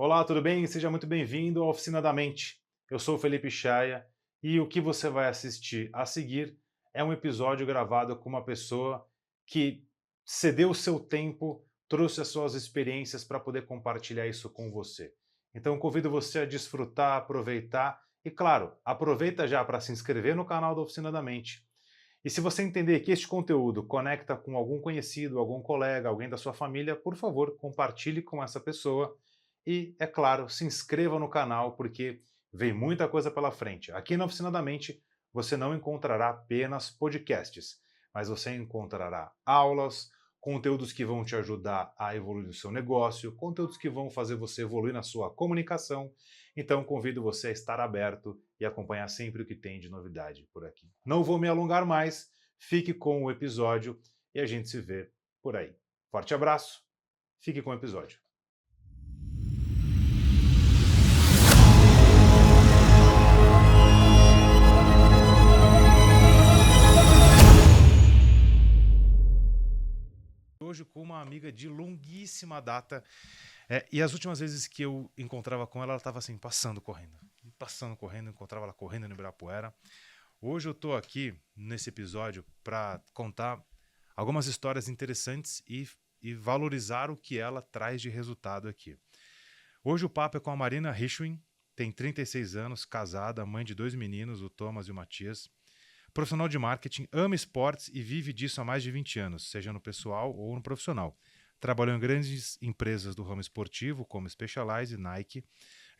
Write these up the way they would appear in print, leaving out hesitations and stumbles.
Olá, tudo bem? Seja muito bem-vindo à Oficina da Mente. Eu sou o Felipe Chaia e o que você vai assistir a seguir é um episódio gravado com uma pessoa que cedeu o seu tempo, trouxe as suas experiências para poder compartilhar isso com você. Então, convido você a desfrutar, aproveitar e, claro, aproveita já para se inscrever no canal da Oficina da Mente. E se você entender que este conteúdo conecta com algum conhecido, algum colega, alguém da sua família, por favor, compartilhe com essa pessoa. E, é claro, se inscreva no canal, porque vem muita coisa pela frente. Aqui na Oficina da Mente, você não encontrará apenas podcasts, mas você encontrará aulas, conteúdos que vão te ajudar a evoluir no seu negócio, conteúdos que vão fazer você evoluir na sua comunicação. Então, convido você a estar aberto e acompanhar sempre o que tem de novidade por aqui. Não vou me alongar mais, fique com o episódio e a gente se vê por aí. Forte abraço, fique com o episódio. Hoje com uma amiga de longuíssima data. E as últimas vezes que eu encontrava com ela, ela estava assim, passando correndo, encontrava ela correndo no Ibirapuera. Hoje eu estou aqui nesse episódio para contar algumas histórias interessantes e valorizar o que ela traz de resultado aqui. Hoje o papo é com a Marina Hirschwin, tem 36 anos, casada, mãe de 2 meninos, o Thomas e o Matias. Profissional de marketing, ama esportes e vive disso há mais de 20 anos, seja no pessoal ou no profissional. Trabalhou em grandes empresas do ramo esportivo, como Specialized e Nike.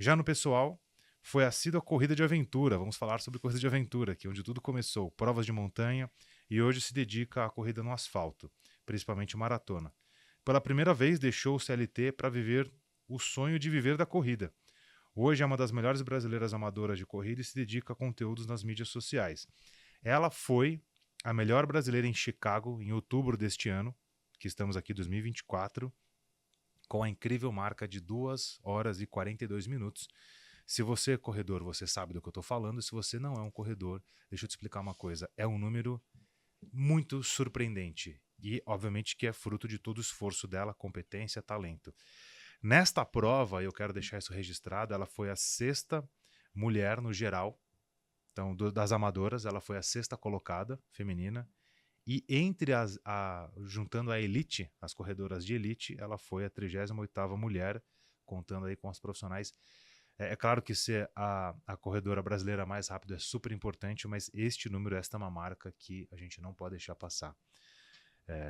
Já no pessoal, foi assíduo à corrida de aventura. Vamos falar sobre corrida de aventura, que é onde tudo começou. Provas de montanha e hoje se dedica à corrida no asfalto, principalmente maratona. Pela primeira vez deixou o CLT para viver o sonho de viver da corrida. Hoje é uma das melhores brasileiras amadoras de corrida e se dedica a conteúdos nas mídias sociais. Ela foi a melhor brasileira em Chicago em outubro deste ano, que estamos aqui em 2024, com a incrível marca de 2 horas e 42 minutos. Se você é corredor, você sabe do que eu estou falando. Se você não é um corredor, deixa eu te explicar uma coisa. É um número muito surpreendente e, obviamente, que é fruto de todo o esforço dela, competência, talento. Nesta prova, eu quero deixar isso registrado, ela foi a 6ª mulher no geral. Então, das amadoras, ela foi a 6ª colocada, feminina. E juntando a elite, as corredoras de elite, ela foi a 38ª mulher, contando aí com as profissionais. É claro que ser a corredora brasileira mais rápida é super importante, mas este número, esta é uma marca que a gente não pode deixar passar,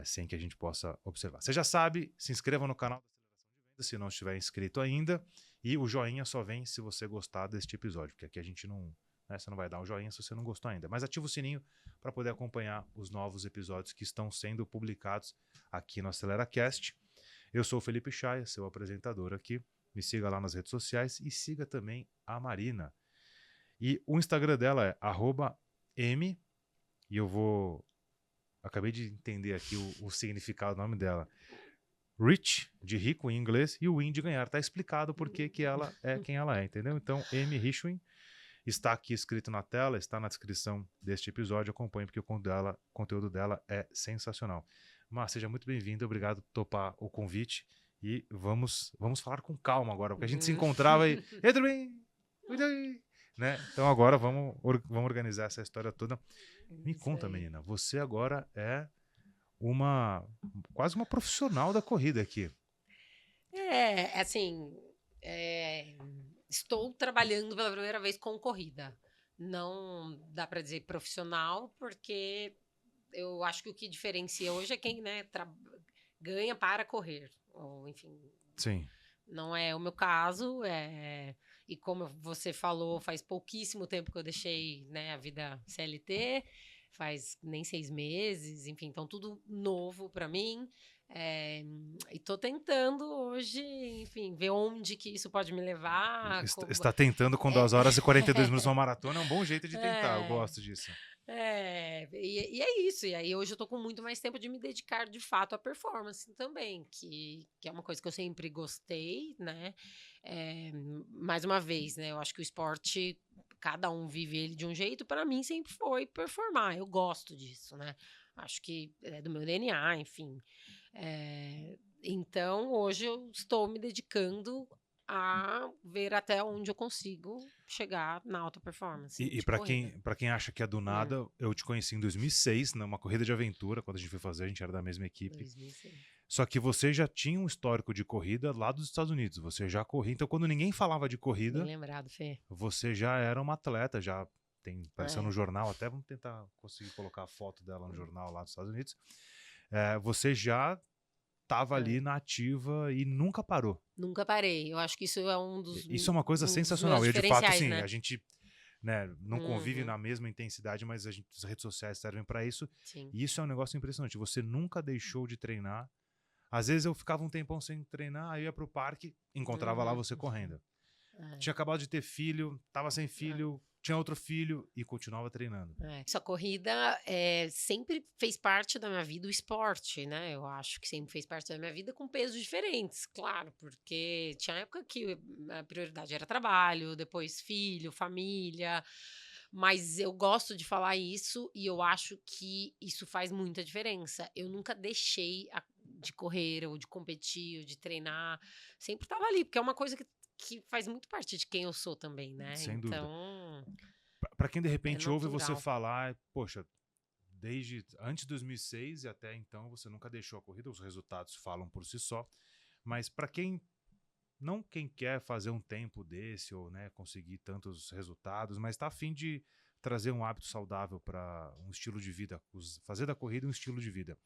sem que a gente possa observar. Você já sabe, se inscreva no canal da Aceleração de Vendas, se não estiver inscrito ainda, e o joinha só vem se você gostar deste episódio, porque aqui a gente não... Você não vai dar um joinha se você não gostou ainda. Mas ativa o sininho para poder acompanhar os novos episódios que estão sendo publicados aqui no AceleraCast. Eu sou o Felipe Chaia, seu apresentador aqui. Me siga lá nas redes sociais e siga também a Marina. E o Instagram dela é @m, e eu vou... Acabei de entender aqui o significado do nome dela. Rich, de rico em inglês, e o win de ganhar. Tá explicado por que ela é quem ela é, entendeu? Então, M. Hirschwin. Está aqui escrito na tela, está na descrição deste episódio. Acompanhe, porque o conteúdo dela é sensacional. Mas seja muito bem-vindo, obrigado por topar o convite. E vamos falar com calma agora, porque a gente se encontrava e... Tudo bem? Né? Então agora vamos organizar essa história toda. Me conta, menina, você agora é quase uma profissional da corrida aqui. Assim, estou trabalhando pela primeira vez com corrida. Não dá para dizer profissional, porque eu acho que o que diferencia hoje é quem, né, ganha para correr. Ou, enfim, Sim. não é o meu caso. E como você falou, faz pouquíssimo tempo que eu deixei, né, a vida CLT, faz nem 6 meses, enfim, então tudo novo para mim. E tô tentando hoje, enfim, ver onde que isso pode me levar. Está tentando com 2 horas e 42 minutos uma maratona, é um bom jeito de tentar, eu gosto disso. E é isso. E aí hoje eu tô com muito mais tempo de me dedicar de fato à performance também, que é uma coisa que eu sempre gostei, né? Mais uma vez, né? Eu acho que o esporte, cada um vive ele de um jeito, para mim sempre foi performar. Eu gosto disso, né? Acho que é do meu DNA, enfim. Então hoje eu estou me dedicando a ver até onde eu consigo chegar na alta performance E de para corrida. quem acha que é do nada, eu te conheci em 2006, numa corrida de aventura, quando a gente foi fazer, a gente era da mesma equipe. 2006. Só que você já tinha um histórico de corrida lá dos Estados Unidos, você já corria. Então, quando ninguém falava de Bem corrida, lembrado, Fê. você já era uma atleta, já apareceu no É. jornal, até vamos tentar conseguir colocar a foto dela no jornal lá dos Estados Unidos. Você já estava ali É. na ativa e nunca parou. Nunca parei. Eu acho que isso é um dos, Isso é uma coisa um dos meus sensacional. E de fato, diferenciais, assim, né? a gente, né, não convive Uhum, na mesma intensidade, mas as redes sociais servem para isso. sim. E isso é um negócio impressionante. Você nunca deixou de treinar. Às vezes eu ficava um tempão sem treinar, aí eu ia pro parque, encontrava lá Uhum. você correndo. É. Tinha acabado de ter filho, tava sem filho, tinha outro filho e continuava treinando. Essa corrida sempre fez parte da minha vida, o esporte, né? Eu acho que sempre fez parte da minha vida com pesos diferentes, claro, porque tinha época que a prioridade era trabalho, depois filho, família, mas eu gosto de falar isso e eu acho que isso faz muita diferença. Eu nunca deixei de correr ou de competir ou de treinar, sempre estava ali, porque é uma coisa que faz muito parte de quem eu sou também, né? Sem dúvida. Então, Para quem de é repente ouve você natural. falar, poxa, desde antes de 2006 e até então você nunca deixou a corrida, os resultados falam por si só. Mas para quem não quem quer fazer um tempo desse ou, né, conseguir tantos resultados, mas está a fim de trazer um hábito saudável para um estilo de vida, fazer da corrida um estilo de vida.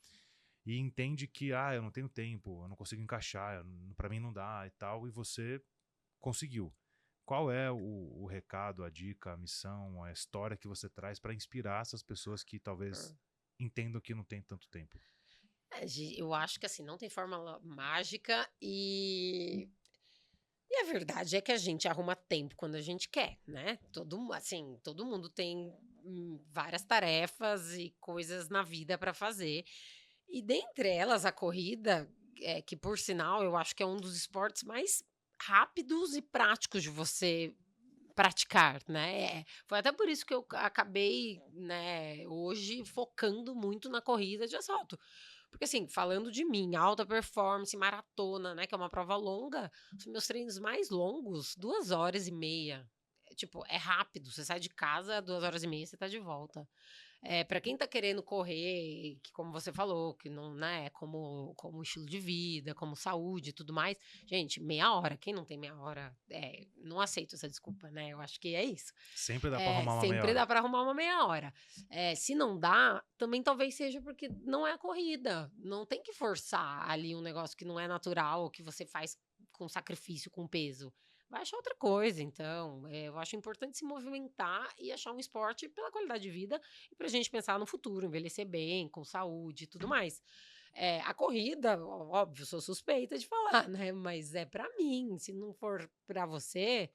E entende que eu não tenho tempo, eu não consigo encaixar, para mim não dá e tal, e você conseguiu. Qual é o recado, a dica, a missão, a história que você traz para inspirar essas pessoas que talvez entendam que não tem tanto tempo? Eu acho que assim, não tem fórmula mágica e a verdade é que a gente arruma tempo quando a gente quer, né? Todo mundo tem várias tarefas e coisas na vida para fazer. E dentre elas, a corrida, que por sinal eu acho que é um dos esportes mais rápidos e práticos de você praticar, né? Foi até por isso que eu acabei, né, hoje focando muito na corrida de asfalto. Porque assim, falando de mim, alta performance, maratona, né, que é uma prova longa, os meus treinos mais longos, 2 horas e meia. Tipo, é rápido, você sai de casa, 2 horas e meia, você tá de volta. Para quem tá querendo correr, que como você falou, que não, né, como estilo de vida, como saúde e tudo mais, gente, meia hora, quem não tem meia hora, não aceito essa desculpa, né, eu acho que é isso. Sempre dá para arrumar uma meia Sempre dá hora. para arrumar uma meia hora. Se não dá, também talvez seja porque não é a corrida, não tem que forçar ali um negócio que não é natural, que você faz com sacrifício, com peso. Vai achar outra coisa, então. Eu acho importante se movimentar e achar um esporte pela qualidade de vida e pra gente pensar no futuro, envelhecer bem, com saúde e tudo mais. A corrida, óbvio, sou suspeita de falar, né? Mas é pra mim. Se não for pra você,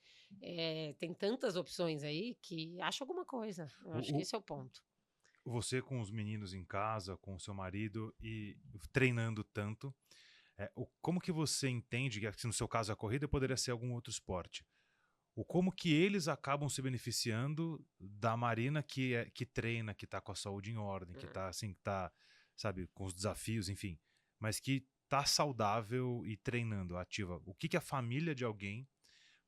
tem tantas opções aí que acha alguma coisa. Eu acho que O, esse é o ponto. você com os meninos em casa, com o seu marido e treinando tanto, como que você entende que, no seu caso, a corrida poderia ser algum outro esporte? Como que eles acabam se beneficiando da Marina que treina, que tá com a saúde em ordem, que Hum, tá assim, que tá, sabe, com os desafios, enfim, mas que tá saudável e treinando, ativa. O que que a família de alguém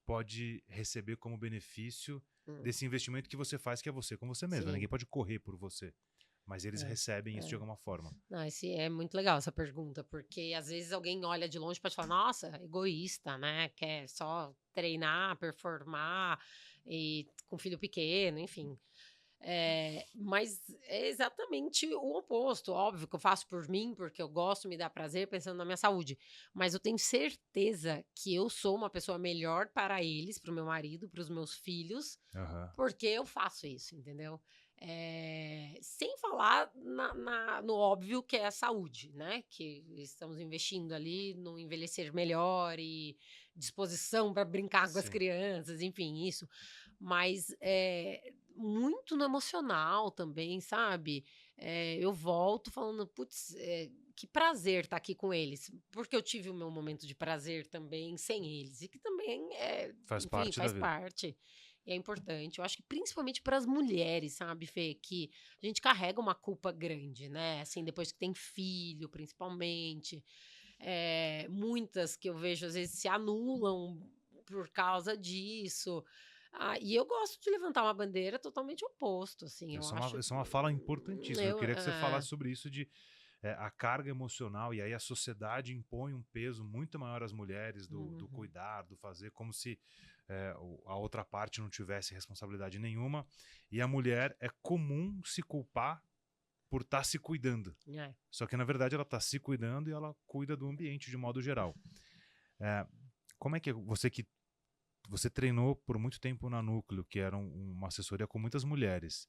pode receber como benefício hum. desse investimento que você faz, que é você com você mesmo, né? Ninguém Sim. pode correr por você, mas eles É, recebem isso de é. alguma forma. Não, é muito legal essa pergunta, porque às vezes alguém olha de longe e pode falar, nossa, egoísta, né? Quer só treinar, performar e com filho pequeno, enfim. Mas é exatamente o oposto. Óbvio que eu faço por mim, porque eu gosto, me dá prazer pensando na minha saúde. Mas eu tenho certeza que eu sou uma pessoa melhor para eles, para o meu marido, para os meus filhos, Aham. porque eu faço isso, entendeu? Sem falar no óbvio que é a saúde, né? Que estamos investindo ali no envelhecer melhor e disposição para brincar com as Sim. crianças, enfim, isso. Mas muito no emocional também, sabe? Eu volto falando, putz, que prazer estar aqui com eles, porque eu tive o meu momento de prazer também sem eles, e que também, Faz enfim, parte da faz vida. parte. E é importante. Eu acho que principalmente para as mulheres, sabe, Fê, que a gente carrega uma culpa grande, né? Assim, depois que tem filho, principalmente. Muitas que eu vejo às vezes se anulam por causa disso. E eu gosto de levantar uma bandeira totalmente oposto, assim, eu acho. Isso é uma fala importantíssima. Eu Eu, queria que você falasse sobre isso de a carga emocional, e aí a sociedade impõe um peso muito maior às mulheres do uhum, cuidar, do fazer, como se a outra parte não tivesse responsabilidade nenhuma. E a mulher é comum se culpar por estar se cuidando. é. Só que, na verdade, ela está se cuidando e ela cuida do ambiente de modo geral. Como é que você treinou por muito tempo na Núcleo, que era uma assessoria com muitas mulheres.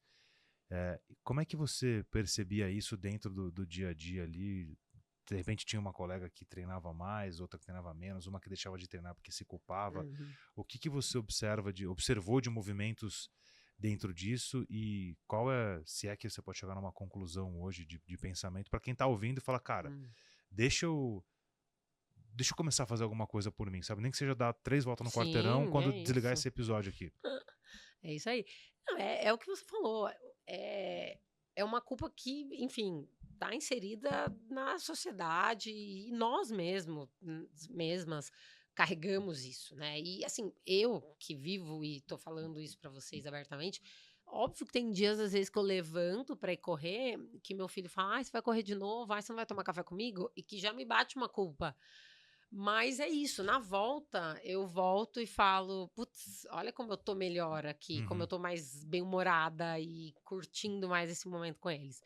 Como é que você percebia isso dentro do dia a dia ali? De repente tinha uma colega que treinava mais, outra que treinava menos, uma que deixava de treinar porque se culpava. Uhum. O que você observou de movimentos dentro disso e se é que você pode chegar numa conclusão hoje de pensamento para quem está ouvindo e fala, cara, Hum. deixa eu começar a fazer alguma coisa por mim, sabe? Nem que seja dar 3 voltas no quarteirão Sim, quando é desligar isso. esse episódio aqui. É isso aí. Não, é o que você falou. É uma culpa que, enfim, está inserida na sociedade e nós mesmas carregamos isso, né? E assim, eu que vivo e tô falando isso para vocês abertamente, óbvio que tem dias, às vezes, que eu levanto para ir correr, que meu filho fala: você vai correr de novo? Você não vai tomar café comigo? E que já me bate uma culpa. Mas é isso, na volta, eu volto e falo: "Putz, olha como eu tô melhor aqui, como eu Uhum. tô mais bem-humorada e curtindo mais esse momento com eles".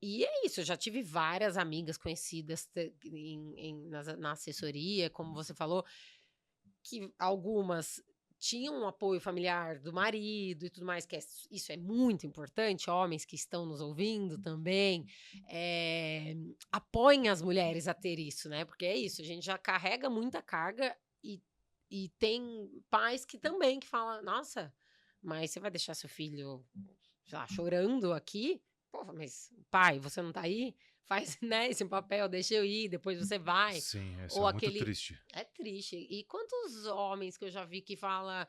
E é isso, eu já tive várias amigas conhecidas na assessoria, como você falou, que algumas tinham um apoio familiar do marido e tudo mais, isso é muito importante, homens que estão nos ouvindo também, apoiem as mulheres a ter isso, né, porque é isso, a gente já carrega muita carga e tem pais que também que falam: "Nossa, mas você vai deixar seu filho, sei lá, chorando aqui? Pô, mas pai, você não tá aí? Faz, né, esse papel, deixa eu ir, depois você vai". Sim, isso Ou é muito aquele triste. é triste. E quantos homens que eu já vi que fala,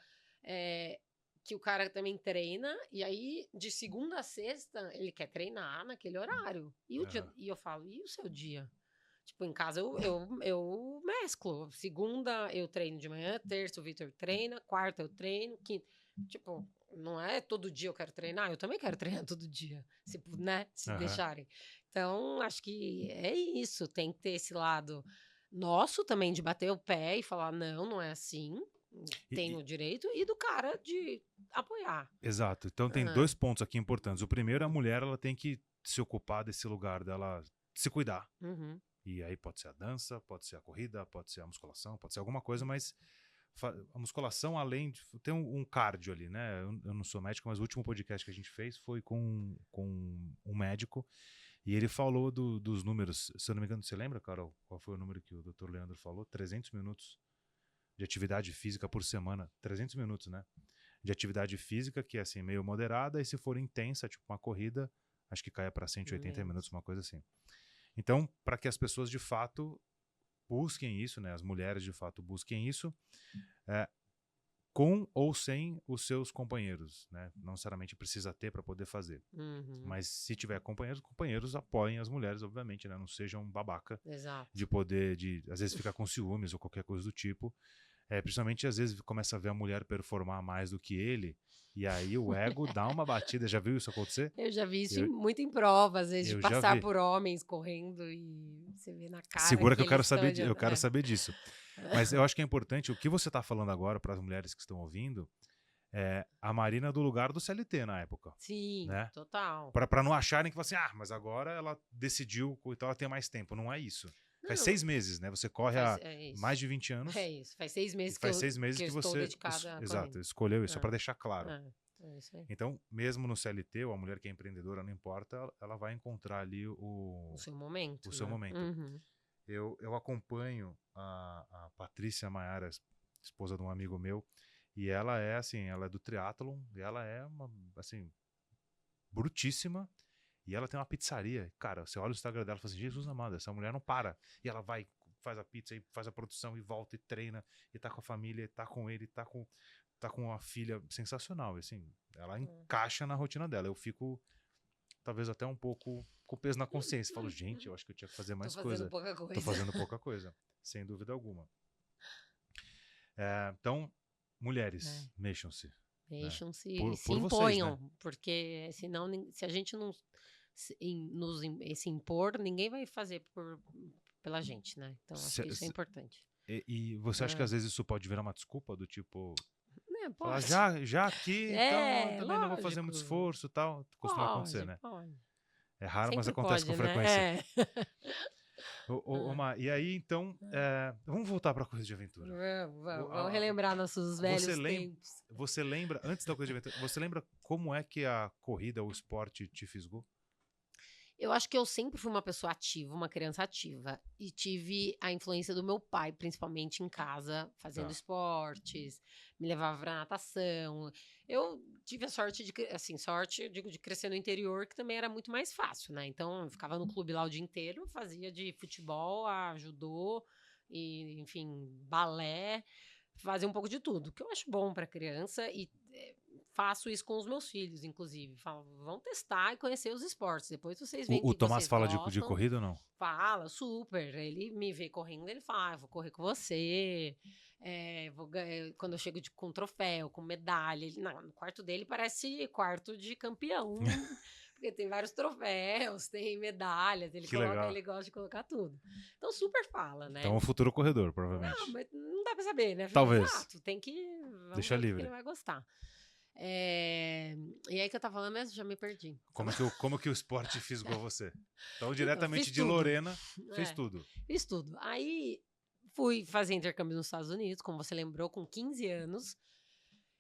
que o cara também treina, e aí de segunda a sexta ele quer treinar naquele horário. Aham. E eu falo: "E o seu dia?". Tipo, em casa eu mesclo. Segunda eu treino de manhã, terça o Vitor treina, quarta eu treino, quinta tipo, não é todo dia eu quero treinar, eu também quero treinar todo dia, né, se Aham. deixarem. Então, acho que é isso, tem que ter esse lado nosso também de bater o pé e falar: "Não, não é assim, E- tenho e- o direito", e do cara de apoiar. exato. Então tem Hã. 2 pontos aqui importantes. O primeiro, a mulher ela tem que se ocupar desse lugar dela se cuidar. Uhum. E aí pode ser a dança, pode ser a corrida, pode ser a musculação, pode ser alguma coisa, mas a musculação, além de. Tem um cardio ali, né? Eu não sou médico, mas o último podcast que a gente fez foi com um médico e ele falou dos números. Se eu não me engano, você lembra, Carol? Qual foi o número que o Dr. Leandro falou? 300 minutos de atividade física por semana. 300 minutos, né? De atividade física, que é assim, meio moderada, e se for intensa, tipo uma corrida, acho que caia para 180 minutos, Menos. uma coisa assim. Então, para que as pessoas de fato busquem isso, né? As mulheres de fato busquem isso, é, com ou sem os seus companheiros, né? Não necessariamente precisa ter para poder fazer. Uhum. Mas se tiver companheiros apoiem as mulheres, obviamente, né? Não sejam babaca Exato. de poder, às vezes ficar com ciúmes ou qualquer coisa do tipo. Principalmente às vezes começa a ver a mulher performar mais do que ele, e aí o ego dá uma batida. Já viu isso acontecer? Eu já vi isso Eu, muito em prova, às vezes, de eu já passar vi. por homens correndo e você vê na cara Segura que que eles estão eu olhando. quero saber disso. Mas eu acho que é importante, o que você está falando agora para as mulheres que estão ouvindo, a Marina do lugar do CLT na época, Sim, né? total. Para não acharem que assim, mas agora ela decidiu, então ela tem mais tempo. Não é isso. Faz Não, 6 meses, né? Você corre há é mais isso. de 20 É anos isso. Faz 6 e meses faz 6 meses que eu que estou você, dedicada à exato, corrida. escolheu isso, só para É, deixar claro. é isso aí. Então, mesmo no CLT, ou a mulher que é empreendedora, não importa, ela vai encontrar ali O seu o momento, seu né? momento. Uhum. Eu acompanho a Patrícia Maiara, esposa de um amigo meu, e ela é assim, ela é do triatlon, e ela é uma, assim, brutíssima, e ela tem uma pizzaria. Cara, você olha o Instagram dela e fala assim, Jesus amado, essa mulher não para. E ela vai, faz a pizza, e faz a produção, e volta, e treina, e tá com a família, e tá com ele, tá com uma filha sensacional, assim, ela encaixa na rotina dela. Eu fico, talvez até um pouco com peso na consciência. Falo, gente, eu acho que eu tinha que fazer Tô mais fazendo coisa. pouca Tô coisa. fazendo pouca coisa, sem dúvida alguma. Então, mulheres, mexam-se. Mexam-se Por e se vocês, imponham, né? porque senão, se a gente não se impor, ninguém vai fazer pela gente, né? Então, acho que isso é importante. E você acha que às vezes isso pode virar uma desculpa do tipo, falar, Pode. já aqui, então eu também não vou fazer muito Lógico. esforço e tal. Costuma acontecer, né? Pode. É raro, mas Sempre acontece com pode, frequência. né? E aí, então, vamos voltar para a corrida de aventura. Vamos relembrar nossos velhos tempos. Você lembra, antes da corrida de aventura, você lembra como é que a corrida, o esporte te fisgou? Eu acho que eu sempre fui uma pessoa ativa, uma criança ativa. E tive a influência do meu pai, principalmente em casa, fazendo esportes, me levava pra natação. Eu tive a sorte eu digo, de crescer no interior, que também era muito mais fácil, né? Então, eu ficava no clube lá o dia inteiro, fazia de futebol a judô, e, enfim, balé, fazia um pouco de tudo, que eu acho bom pra criança e faço isso com os meus filhos, inclusive. Falo, vão testar e conhecer os esportes. Depois vocês veem O que Tomás vocês fala gostam. de corrida ou não? Fala, super. Ele me vê correndo, ele fala, vou correr com você. Quando eu chego com troféu, com medalha. No quarto dele parece quarto de campeão. Porque tem vários troféus, tem medalhas. Ele gosta de colocar tudo. Então, super fala, né? Então, é um futuro corredor, provavelmente. Não, mas não dá pra saber, né? Talvez. Exato, tem que... Deixa livre. Que ele vai gostar. E aí que eu tava falando mesmo, já me perdi. Como que o esporte fisgou você? Então, diretamente de Lorena, fez tudo. Fiz tudo. Aí fui fazer intercâmbio nos Estados Unidos, como você lembrou, com 15 anos.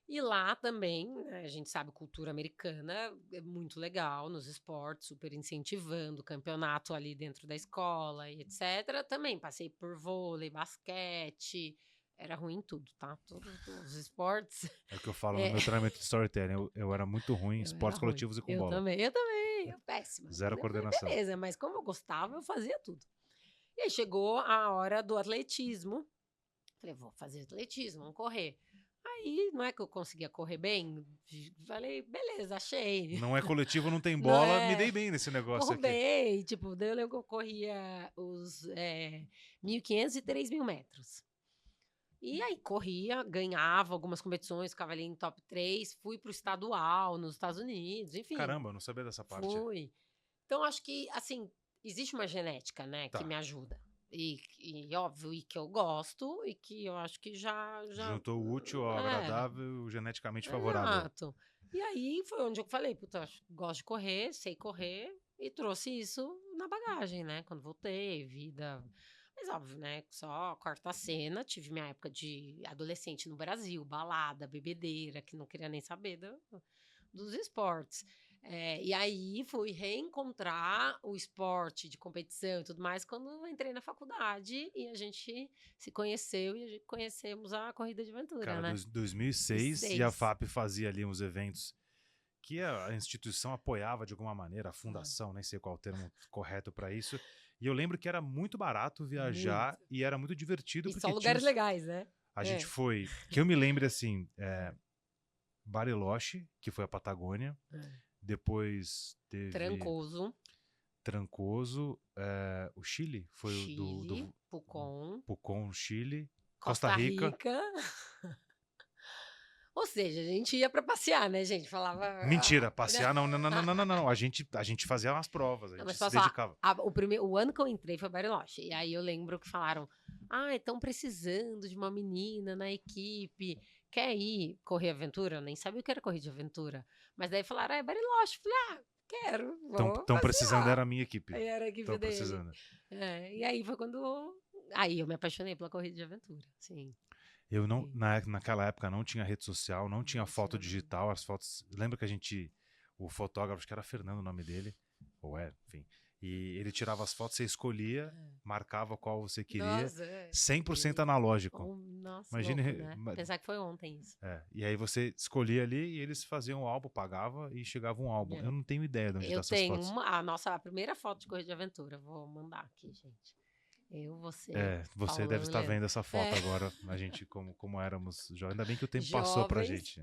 E lá também, né, a gente sabe, cultura americana é muito legal nos esportes, super incentivando, campeonato ali dentro da escola e etc. Também passei por vôlei, basquete. Era ruim em tudo, tá? Todos os esportes. É o que eu falo no meu treinamento de storytelling. Eu era muito ruim em esportes coletivos e com bola. Eu também. Eu péssima. Zero coordenação. Beleza, mas como eu gostava, eu fazia tudo. E aí chegou a hora do atletismo. Falei, vou fazer atletismo, vamos correr. Aí, não é que eu conseguia correr bem? Falei, beleza, achei. Não é coletivo, não tem bola, me dei bem nesse negócio Corro aqui. Bem, tipo, daí eu lembro que eu corria os 1.500 e 3.000 metros. E aí corria, ganhava algumas competições, ficava ali em top 3, fui pro estadual nos Estados Unidos, enfim. Caramba, eu não sabia dessa parte. Fui. Então, acho que, assim, existe uma genética, né, que me ajuda. E óbvio, e que eu gosto, e que eu acho que já... Juntou o útil ao agradável, geneticamente favorável. Exato. E aí foi onde eu falei, puta, gosto de correr, sei correr, e trouxe isso na bagagem, né, quando voltei, vida... Mas óbvio, né, só corta a cena, tive minha época de adolescente no Brasil, balada, bebedeira, que não queria nem saber dos esportes. E aí fui reencontrar o esporte de competição e tudo mais quando eu entrei na faculdade e a gente se conheceu e a gente conhecemos a corrida de aventura, Cara, né? 2006 e a FAP fazia ali uns eventos que a instituição apoiava de alguma maneira, a fundação, nem sei qual o termo correto para isso. E eu lembro que era muito barato viajar e era muito divertido. E só lugares legais, né? A gente foi, que eu me lembro assim, Bariloche, que foi a Patagônia. Depois teve... Trancoso. O Chile, foi Chile, do Pucón, Chile. Costa Rica. Ou seja, a gente ia pra passear, né, gente? Falava... Mentira, passear não. A gente fazia umas provas, a gente se dedicava. O ano que eu entrei foi Bariloche. E aí eu lembro que falaram, estão precisando de uma menina na equipe. Quer ir correr aventura? Eu nem sabia o que era correr de aventura. Mas daí falaram, é Bariloche. Falei, quero. Estão precisando, era a minha equipe. Aí era a equipe dele. Precisando. E aí foi quando... Aí eu me apaixonei pela corrida de aventura, sim. Eu não, naquela época não tinha rede social, não tinha foto digital, as fotos... Lembra que o fotógrafo, acho que era Fernando o nome dele, enfim. E ele tirava as fotos, você escolhia, marcava qual você queria, 100% analógico. Nossa, imagine, louco, né? Pensar que foi ontem isso. E aí você escolhia ali e eles faziam um álbum, pagava e chegava um álbum. Eu não tenho ideia de onde está essas fotos. Eu tenho a primeira foto de corrida de aventura, vou mandar aqui, gente. Você Paulo, deve estar vendo essa foto agora, a gente como éramos jovens. Ainda bem que o tempo passou pra gente.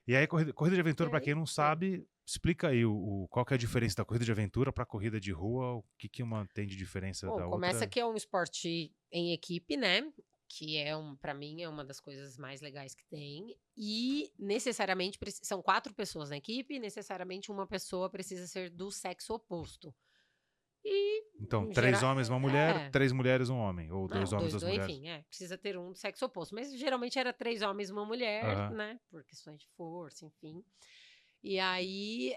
E aí, corrida de aventura, para quem não É. sabe, explica aí qual que é a diferença da corrida de aventura para corrida de rua, o que, que uma tem de diferença Bom, da começa outra. que é um esporte em equipe, né? Que é para mim é uma das coisas mais legais que tem. E necessariamente são 4 pessoas na equipe, e necessariamente uma pessoa precisa ser do sexo oposto. E Então, em 3 geral, homens, uma mulher, 3 mulheres, um homem. Ou 2 homens, 2 mulheres. enfim, precisa ter um do sexo oposto. Mas geralmente era 3 homens e uma mulher, Aham. né? Por questões de força, enfim. E aí,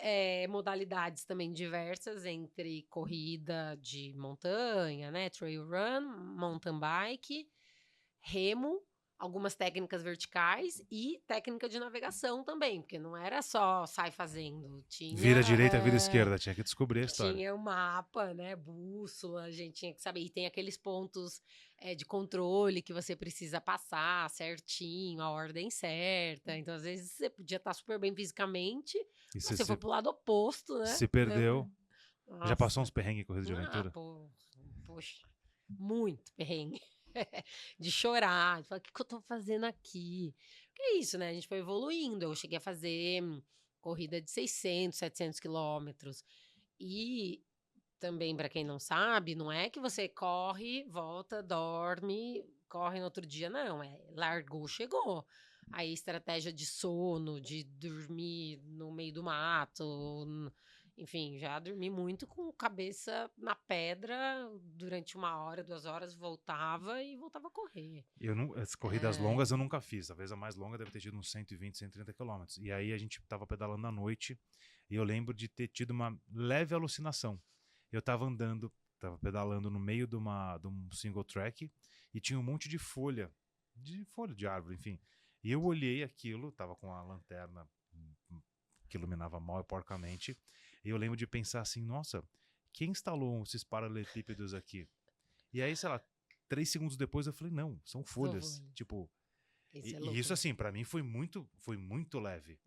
modalidades também diversas entre corrida de montanha, né? Trail run, mountain bike, remo, algumas técnicas verticais e técnica de navegação também, porque não era só sai fazendo, Vira direita, vira esquerda. Tinha que descobrir a história. tinha o mapa, né, bússola, a gente tinha que saber. E tem aqueles pontos de controle que você precisa passar certinho, a ordem certa. Então, às vezes, você podia estar super bem fisicamente, E mas você você foi pro lado oposto, né? se perdeu. Já passou uns Nossa. perrengues em corrida de aventura? Poxa, muito perrengue. De chorar, de falar, o que eu tô fazendo aqui? Que é isso, né? A gente foi evoluindo. Eu cheguei a fazer corrida de 600, 700 quilômetros. E também, para quem não sabe, não é que você corre, volta, dorme, corre no outro dia, não. Largou, chegou. Aí, estratégia de sono, de dormir no meio do mato, enfim, já dormi muito com cabeça na pedra durante 1 hora, 2 horas, voltava e voltava a correr. As corridas longas eu nunca fiz. Talvez a mais longa deve ter tido uns 120, 130 quilômetros. E aí a gente tava pedalando à noite e eu lembro de ter tido uma leve alucinação. Eu tava andando, tava pedalando no meio de um single track e tinha um monte de folha de árvore, enfim. E eu olhei aquilo, tava com a lanterna que iluminava mal e porcamente, e eu lembro de pensar assim, nossa, quem instalou esses paralelepípedos aqui? E aí, sei lá, 3 segundos depois eu falei, não, são folhas. Tipo, Isso é e louco, isso né? assim, pra mim foi muito leve.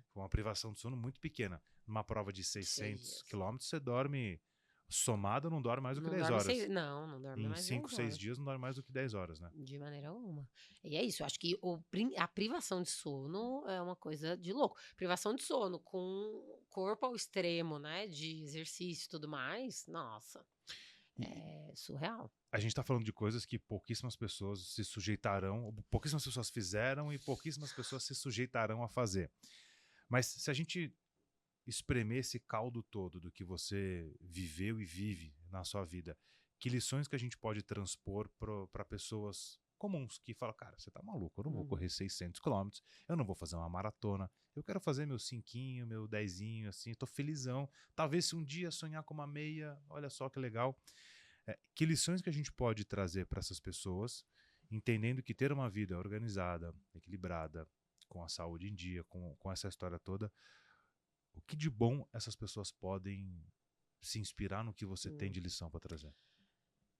Foi uma privação de sono muito pequena. Numa prova de 600 dias. quilômetros, você dorme, somado, não dorme mais do que Não 10 dorme horas. não dorme Em mais de 5, 10 6 horas. dias não dorme mais do que 10 horas, né? De maneira alguma. E é isso, eu acho que a privação de sono é uma coisa de louco. Privação de sono com corpo ao extremo, né? De exercício e tudo mais, nossa, é surreal. A gente tá falando de coisas que pouquíssimas pessoas se sujeitarão, pouquíssimas pessoas fizeram e pouquíssimas pessoas se sujeitarão a fazer. Mas se a gente espremer esse caldo todo do que você viveu e vive na sua vida, que lições que a gente pode transpor para pessoas comuns que falam, cara, você tá maluco, eu não vou correr 600 quilômetros, eu não vou fazer uma maratona, eu quero fazer meu 5, meu 10, assim, tô felizão. Talvez se um dia sonhar com uma meia, olha só que legal. Que lições que a gente pode trazer para essas pessoas, entendendo que ter uma vida organizada, equilibrada, com a saúde em dia, com essa história toda, o que de bom essas pessoas podem se inspirar no que você tem de lição para trazer?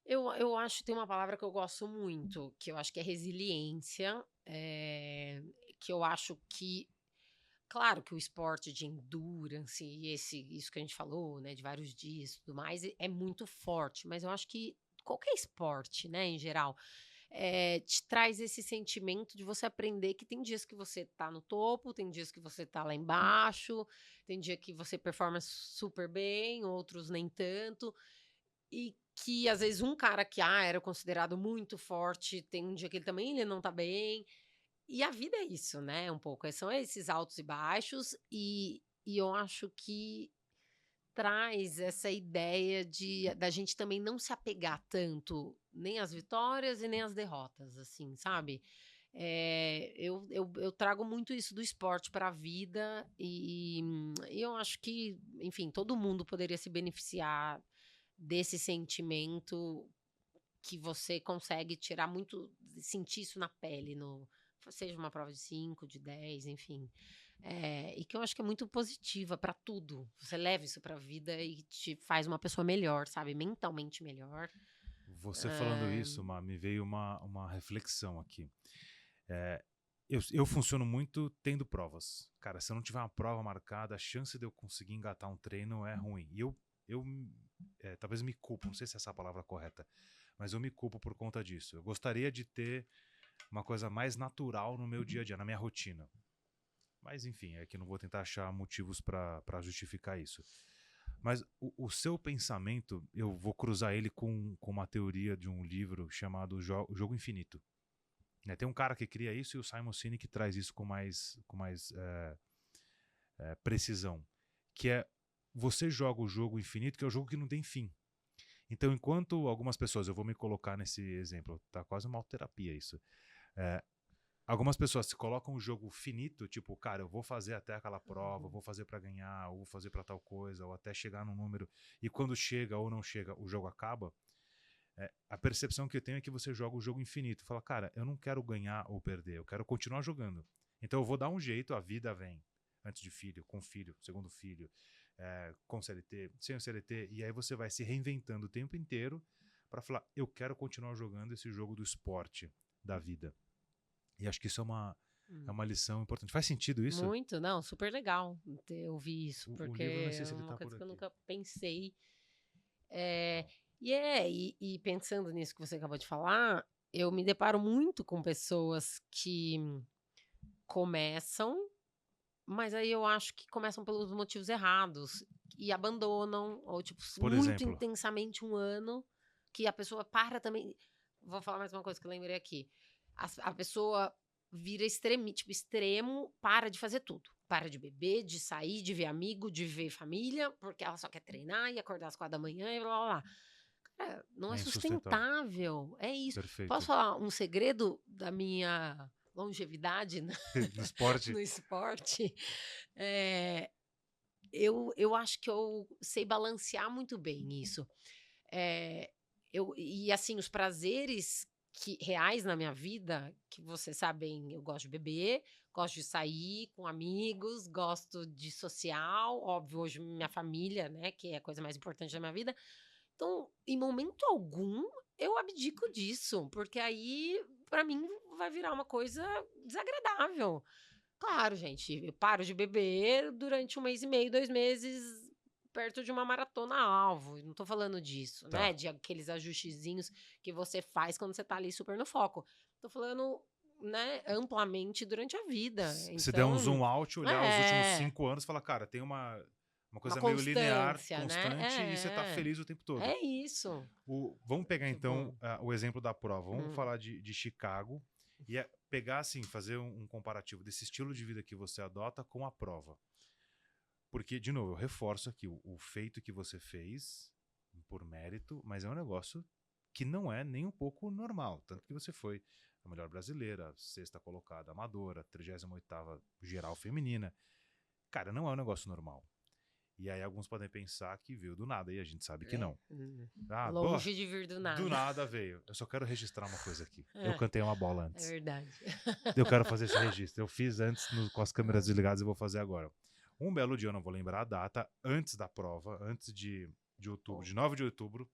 Eu acho que tem uma palavra que eu gosto muito, que eu acho que é resiliência, que eu acho que claro que o esporte de endurance e isso que a gente falou, né, de vários dias e tudo mais, é muito forte, mas eu acho que qualquer esporte, né, em geral, te traz esse sentimento de você aprender que tem dias que você tá no topo, tem dias que você tá lá embaixo, tem dia que você performa super bem, outros nem tanto, e que às vezes um cara que era considerado muito forte, tem um dia que ele não tá bem, e a vida é isso, né, um pouco, são esses altos e baixos, e eu acho que traz essa ideia da gente também não se apegar tanto, nem às vitórias e nem às derrotas, assim, sabe. Eu trago muito isso do esporte para a vida e eu acho que, enfim, todo mundo poderia se beneficiar desse sentimento que você consegue tirar muito sentir isso na pele seja uma prova de 5, de 10, enfim. E que eu acho que é muito positiva para tudo. Você leva isso pra vida e te faz uma pessoa melhor, sabe, mentalmente melhor. Você falando isso, me veio uma reflexão aqui. Eu funciono muito tendo provas. Cara, se eu não tiver uma prova marcada, a chance de eu conseguir engatar um treino é ruim. E eu talvez me culpo, não sei se essa é a palavra correta, mas eu me culpo por conta disso. Eu gostaria de ter uma coisa mais natural no meu dia a dia, na minha rotina. Mas, enfim, é que não vou tentar achar motivos para justificar isso. Mas o seu pensamento, eu vou cruzar ele com uma teoria de um livro chamado Jogo Infinito. Né? Tem um cara que cria isso e o Simon Sinek traz isso com mais precisão. Que é, você joga o jogo infinito, que é o jogo que não tem fim. Então, enquanto algumas pessoas, eu vou me colocar nesse exemplo, tá quase uma terapia isso. Algumas pessoas se colocam um jogo finito, tipo, cara, eu vou fazer até aquela prova, vou fazer pra ganhar, ou vou fazer pra tal coisa, ou até chegar num número, e quando chega ou não chega, o jogo acaba. A percepção que eu tenho é que você joga o jogo infinito. Fala, cara, eu não quero ganhar ou perder, eu quero continuar jogando. Então eu vou dar um jeito, a vida vem. Antes de filho, com filho, segundo filho, com CLT, sem o CLT, e aí você vai se reinventando o tempo inteiro pra falar, eu quero continuar jogando esse jogo do esporte da vida. E acho que isso é uma lição importante. Faz sentido isso? Muito, não, super legal ouvir isso, porque livro, não sei se é ele uma tá coisa por que eu aqui. nunca pensei. E pensando nisso que você acabou de falar, eu me deparo muito com pessoas que começam, mas aí eu acho que começam pelos motivos errados e abandonam, ou tipo, Por muito exemplo, intensamente um ano, que a pessoa para também. Vou falar mais uma coisa que eu lembrei aqui. A pessoa vira extremo, para de fazer tudo. Para de beber, de sair, de ver amigo, de ver família, porque ela só quer treinar e acordar às 4 da manhã e blá blá blá. Cara, não é é insustentável. sustentável. É isso. Posso Perfeito. falar um segredo da minha longevidade No esporte, no esporte? É, eu acho que eu sei balancear muito bem isso. E assim, os prazeres reais na minha vida, que vocês sabem, eu gosto de beber, gosto de sair com amigos, gosto de social, óbvio, hoje minha família, né, que é a coisa mais importante da minha vida. Então, em momento algum, eu abdico disso, porque aí, pra mim, vai virar uma coisa desagradável. Claro, gente, eu paro de beber durante 1 mês e meio, 2 meses, perto de uma maratona-alvo. Não tô falando disso, tá. né? De aqueles ajustezinhos que você faz quando você tá ali super no foco. Tô falando, né, amplamente durante a vida. Se der um Então, zoom out, olhar os últimos é 5 anos, fala, cara, tem uma uma coisa meio linear, constância, né? constante, e você tá feliz o tempo todo. É isso. Vamos pegar Tipo, então o exemplo da prova. Vamos hum, falar de Chicago e pegar assim, fazer um comparativo desse estilo de vida que você adota com a prova. Porque, de novo, eu reforço aqui o feito que você fez por mérito, mas é um negócio que não é nem um pouco normal. Tanto que você foi a melhor brasileira, sexta colocada amadora, 38ª geral feminina. Cara, não é um negócio normal. E aí alguns podem pensar que veio do nada, e a gente sabe que não. longe de vir do nada. Do nada veio. Eu só quero registrar uma coisa aqui. Eu cantei uma bola É antes. verdade. Eu quero fazer esse registro. Eu fiz antes com as câmeras desligadas e vou fazer agora. Um belo dia, eu não vou lembrar a data, antes da prova, antes de outubro, de 9 de outubro,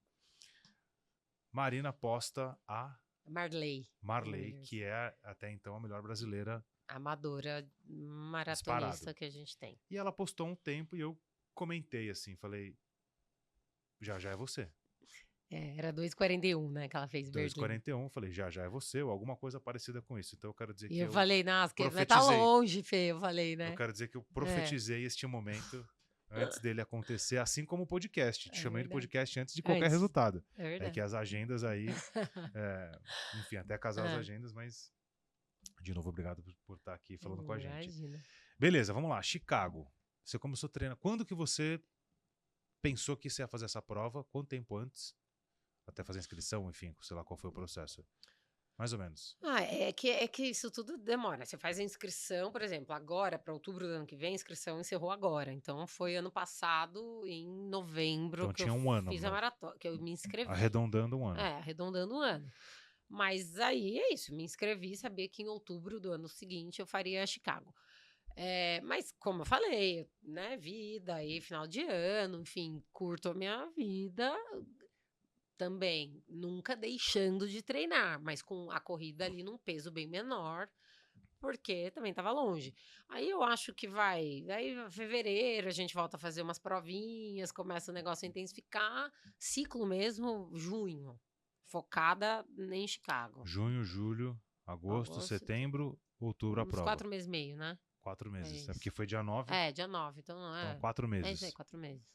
Marina posta a Marley, que é até então a melhor brasileira Amadora disparado. maratonista que a gente tem. E ela postou um tempo e eu comentei assim, falei, já é você. Era 2:41, né, que ela fez Berlim. 2:41, falei, já é você, ou alguma coisa parecida com isso. Então eu quero dizer E que eu falei, nossa, mas tá profetizei. longe, Fê, eu falei, né? Eu quero dizer que eu profetizei este momento antes dele acontecer, assim como o podcast. Te chamei de podcast antes de qualquer resultado. É verdade. Que as agendas aí, enfim, até casar as agendas, mas de novo, obrigado por estar aqui falando com a gente. Imagina. Beleza, vamos lá. Chicago. Você começou a treinar. Quando que você pensou que você ia fazer essa prova? Quanto tempo antes? Até fazer a inscrição, enfim, sei lá qual foi o processo. Mais ou menos. É que isso tudo demora. Você faz a inscrição, por exemplo, agora, para outubro do ano que vem, a inscrição encerrou agora. Então, foi ano passado, em novembro, Então que tinha eu um ano, fiz a maratona, que eu me inscrevi. Arredondando um ano. Arredondando um ano. Mas aí é isso, me inscrevi, sabia que em outubro do ano seguinte eu faria Chicago. Mas, como eu falei, né, vida aí, final de ano, enfim, curto a minha vida também, nunca deixando de treinar, mas com a corrida ali num peso bem menor, porque também estava longe. Aí eu acho que aí fevereiro a gente volta a fazer umas provinhas, começa o negócio a intensificar, ciclo mesmo, junho, focada em Chicago. Junho, julho, agosto, setembro, outubro a Uns prova. 4 meses e meio, né? 4 meses. isso. Porque foi dia 9, Dia 9, então não então é. 4 É isso aí, meses. 4 meses.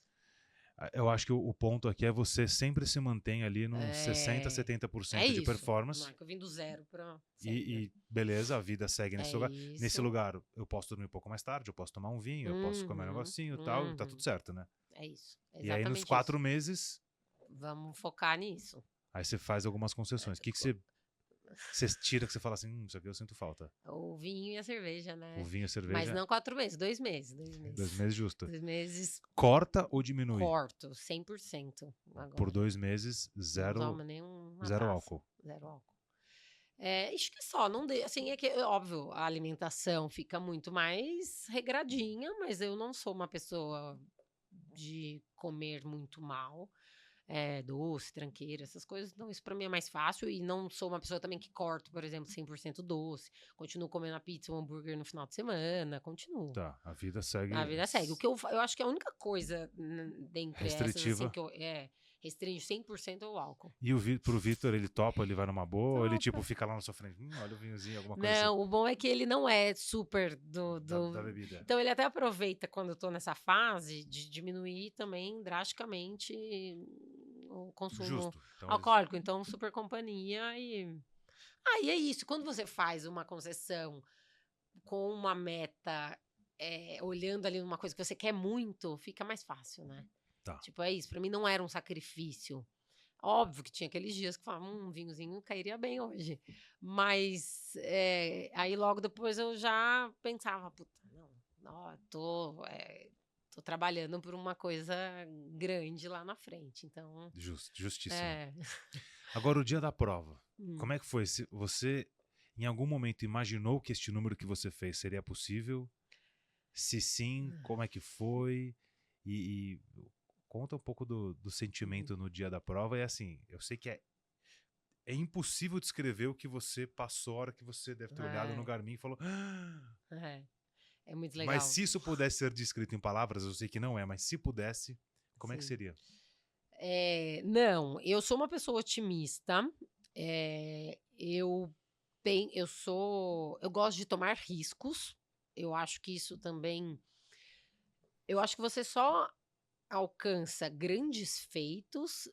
Eu acho que o ponto aqui é você sempre se mantém ali nos 60%, É 70% de isso. Não performance. é que eu vim do 0 pra 100, né? E beleza, a vida segue nesse É lugar. isso. Nesse lugar, eu posso dormir um pouco mais tarde, eu posso tomar um vinho, eu posso comer um negocinho e tal, tá tudo certo, né? É isso. E aí, nos Exatamente 4 isso. meses, Vamos focar nisso. aí você faz algumas concessões. O que você tira que você fala assim, isso aqui eu sinto falta? O vinho e a cerveja, O né? vinho, a Mas cerveja, não 4 meses, 2 meses. 2 meses justo. 2 meses Corta ou diminui? corto, 100% agora. Por 2 meses, Não zero toma nenhuma taça. álcool. Zero álcool. Acho que só, não de, assim, é que, óbvio, a alimentação fica muito mais regradinha, mas eu não sou uma pessoa de comer muito mal, doce, tranqueira, essas coisas, então isso pra mim é mais fácil, e não sou uma pessoa também que corto, por exemplo, 100% doce, continuo comendo a pizza, um hambúrguer no final de semana, continuo. Tá, a vida segue. A vida segue. O que eu acho que a única coisa dentre essas, assim, Restritiva. que eu restringo 100% é o álcool. E pro Vitor, ele topa, ele vai numa boa, ou ele Topa. tipo fica lá na sua frente, olha o vinhozinho, alguma coisa Não, o bom é que ele não é super da bebida. Então ele até aproveita quando eu tô nessa fase de diminuir também drasticamente o consumo Justo. Então, alcoólico. Então, super companhia e é isso. Quando você faz uma concessão com uma meta, olhando ali numa coisa que você quer muito, fica mais fácil, né? Tá. Tipo, é isso. Pra mim não era um sacrifício. Óbvio que tinha aqueles dias que falava, um vinhozinho cairia bem hoje. Mas aí logo depois eu já pensava, puta, não, tô trabalhando por uma coisa grande lá na frente. Então. Justíssimo. É. Agora, o dia da prova. Hum. Como é que foi? Você, em algum momento, imaginou que este número que você fez seria possível? Se sim, como é que foi? E conta um pouco do sentimento no dia da prova. E assim, eu sei que é impossível descrever o que você passou a hora que você deve ter olhado no Garmin e falou... É muito legal. Mas se isso pudesse ser descrito em palavras, eu sei que não é, mas se pudesse, como é que seria? Não, eu sou uma pessoa otimista. Eu gosto de tomar riscos. Eu acho que isso também. Eu acho que você só alcança grandes feitos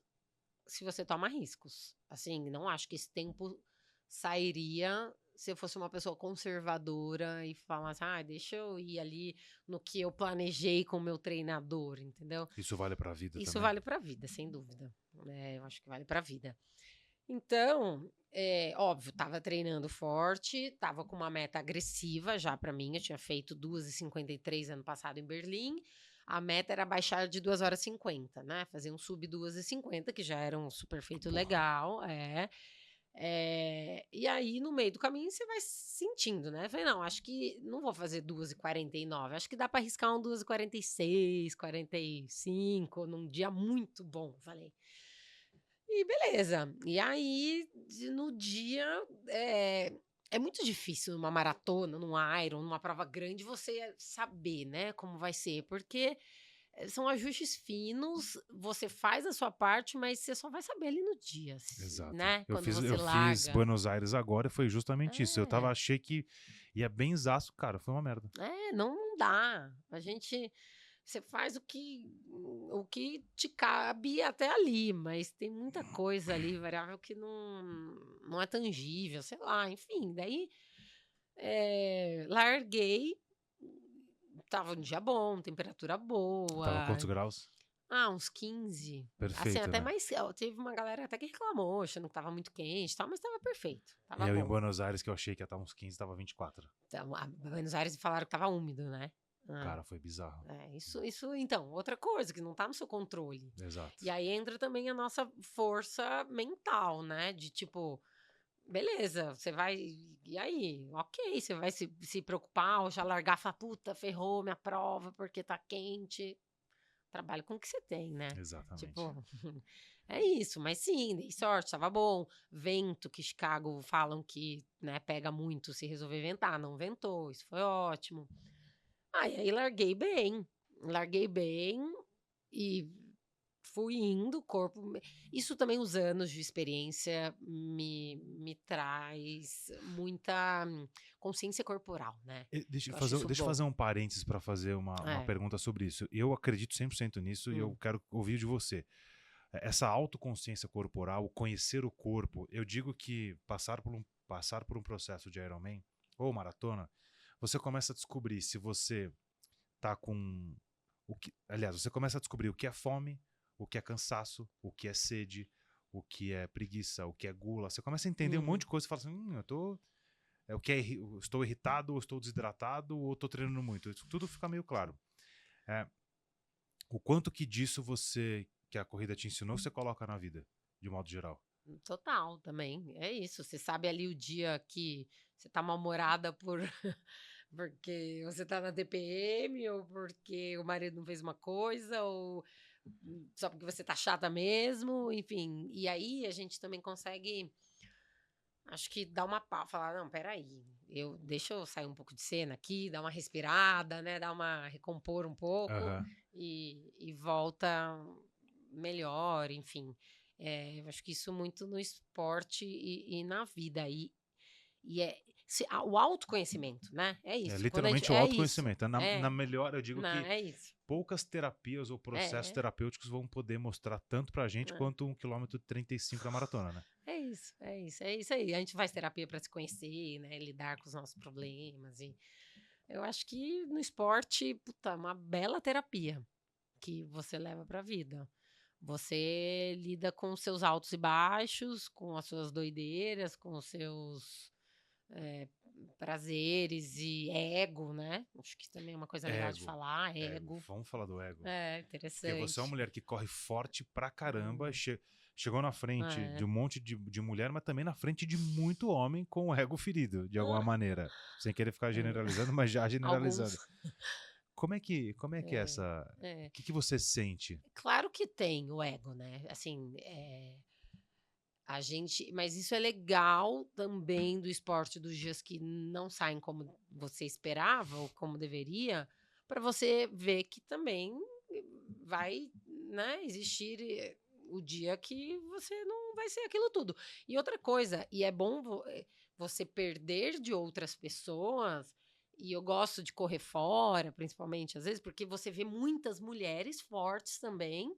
se você toma riscos. Assim, não acho que esse tempo sairia se eu fosse uma pessoa conservadora e falasse, deixa eu ir ali no que eu planejei com o meu treinador, entendeu? Isso vale pra vida também? Isso vale pra vida, sem dúvida. Eu acho que vale pra vida. Então, óbvio, tava treinando forte, tava com uma meta agressiva já pra mim. Eu tinha feito 2h53 ano passado em Berlim. A meta era baixar de 2h50, né? Fazer um sub 2h50, que já era um super feito legal. E aí, no meio do caminho, você vai sentindo, né? Eu falei, não, acho que não vou fazer 2h49. Acho que dá pra arriscar um 2h46, 45, num dia muito bom, falei. E beleza. E aí, no dia, é muito difícil numa maratona, num Iron, numa prova grande, você saber, né, como vai ser, porque são ajustes finos, você faz a sua parte, mas você só vai saber ali no dia, Exato. né? Eu Quando fiz você larga. Buenos Aires agora e foi justamente isso. Eu achei que ia bem zaço, cara, foi uma merda. Não dá. Você faz o que te cabe até ali, mas tem muita coisa ali, variável que não é tangível, sei lá, enfim. Daí, larguei, tava um dia bom, temperatura boa. Tava quantos graus? Uns 15. Perfeito, assim, até né? mais. Teve uma galera até que reclamou, achando que tava muito quente e tal, mas tava perfeito. Tava E eu bom. em Buenos Aires, que eu achei que ia estar uns 15, tava 24. Então, Buenos Aires falaram que tava úmido, né? Cara, foi bizarro. Isso, então, outra coisa que não tá no seu controle. Exato. E aí entra também a nossa força mental, né? De tipo, beleza, você vai. E aí? Ok, você vai se preocupar ou já largar e falar, puta, ferrou minha prova porque tá quente. Trabalho com o que você tem, né? Exatamente. Tipo, é isso, mas sim, dei sorte, tava bom. Vento, que Chicago falam que, né, pega muito se resolver ventar, não ventou, isso foi ótimo. E aí larguei bem e fui indo, o corpo. Isso também, os anos de experiência me traz muita consciência corporal, né? Deixa eu Eu acho fazer, isso deixa eu bom. fazer um parênteses para fazer uma É. pergunta sobre isso. Eu acredito 100% nisso e eu Hum, quero ouvir de você. Essa autoconsciência corporal, conhecer o corpo, eu digo que passar por um processo de Ironman ou maratona, você começa a descobrir se você tá com aliás, você começa a descobrir o que é fome, o que é cansaço, o que é sede, o que é preguiça, o que é gula. Você começa a entender um monte hum. de coisa e fala assim, eu tô o que é, eu estou irritado, ou estou desidratado, ou estou treinando muito. Isso tudo fica meio claro. É, o quanto que disso que a corrida te ensinou, você coloca na vida, de modo geral. Total, também. É isso. Você sabe ali o dia que você tá mal-humorada porque você tá na TPM, ou porque o marido não fez uma coisa, ou só porque você tá chata mesmo, enfim. E aí a gente também consegue, acho que dar uma pausa, falar, não, peraí, deixa eu sair um pouco de cena aqui, dar uma respirada, né? Dar uma recompor um pouco Aham. e volta melhor, enfim. Eu acho que isso muito no esporte e na vida. E o autoconhecimento, né? É É isso. Quando a gente, literalmente o é isso. autoconhecimento. Na melhor, eu digo Não, que é isso. poucas terapias ou processos É, terapêuticos vão poder mostrar tanto pra gente é. quanto 1,35 km da maratona, né? É isso, é isso, é isso aí. A gente faz terapia para se conhecer, né? Lidar com os nossos problemas. E eu acho que no esporte, puta, é uma bela terapia que você leva para a vida. Você lida com os seus altos e baixos, com as suas doideiras, com os seus eh, prazeres e ego, né? Acho que também é uma coisa legal de Ego. falar, Ego. ego. Vamos falar do ego. É Porque você é uma interessante. mulher que corre forte pra caramba, Hum, chegou na frente de é. um monte de mulher, mas também na frente de muito homem com o ego ferido, de alguma maneira. Sem querer ficar É. generalizando, mas já generalizando. Alguns. Como é que é É, essa. O é. que você sente? Claro que tem o ego, né? Assim, a gente, mas isso é legal também do esporte, dos dias que não saem como você esperava ou como deveria, para você ver que também vai, né, existir o dia que você não vai ser aquilo tudo. E outra coisa, e é bom você perder de outras pessoas. E eu gosto de correr fora, principalmente às vezes, porque você vê muitas mulheres fortes também,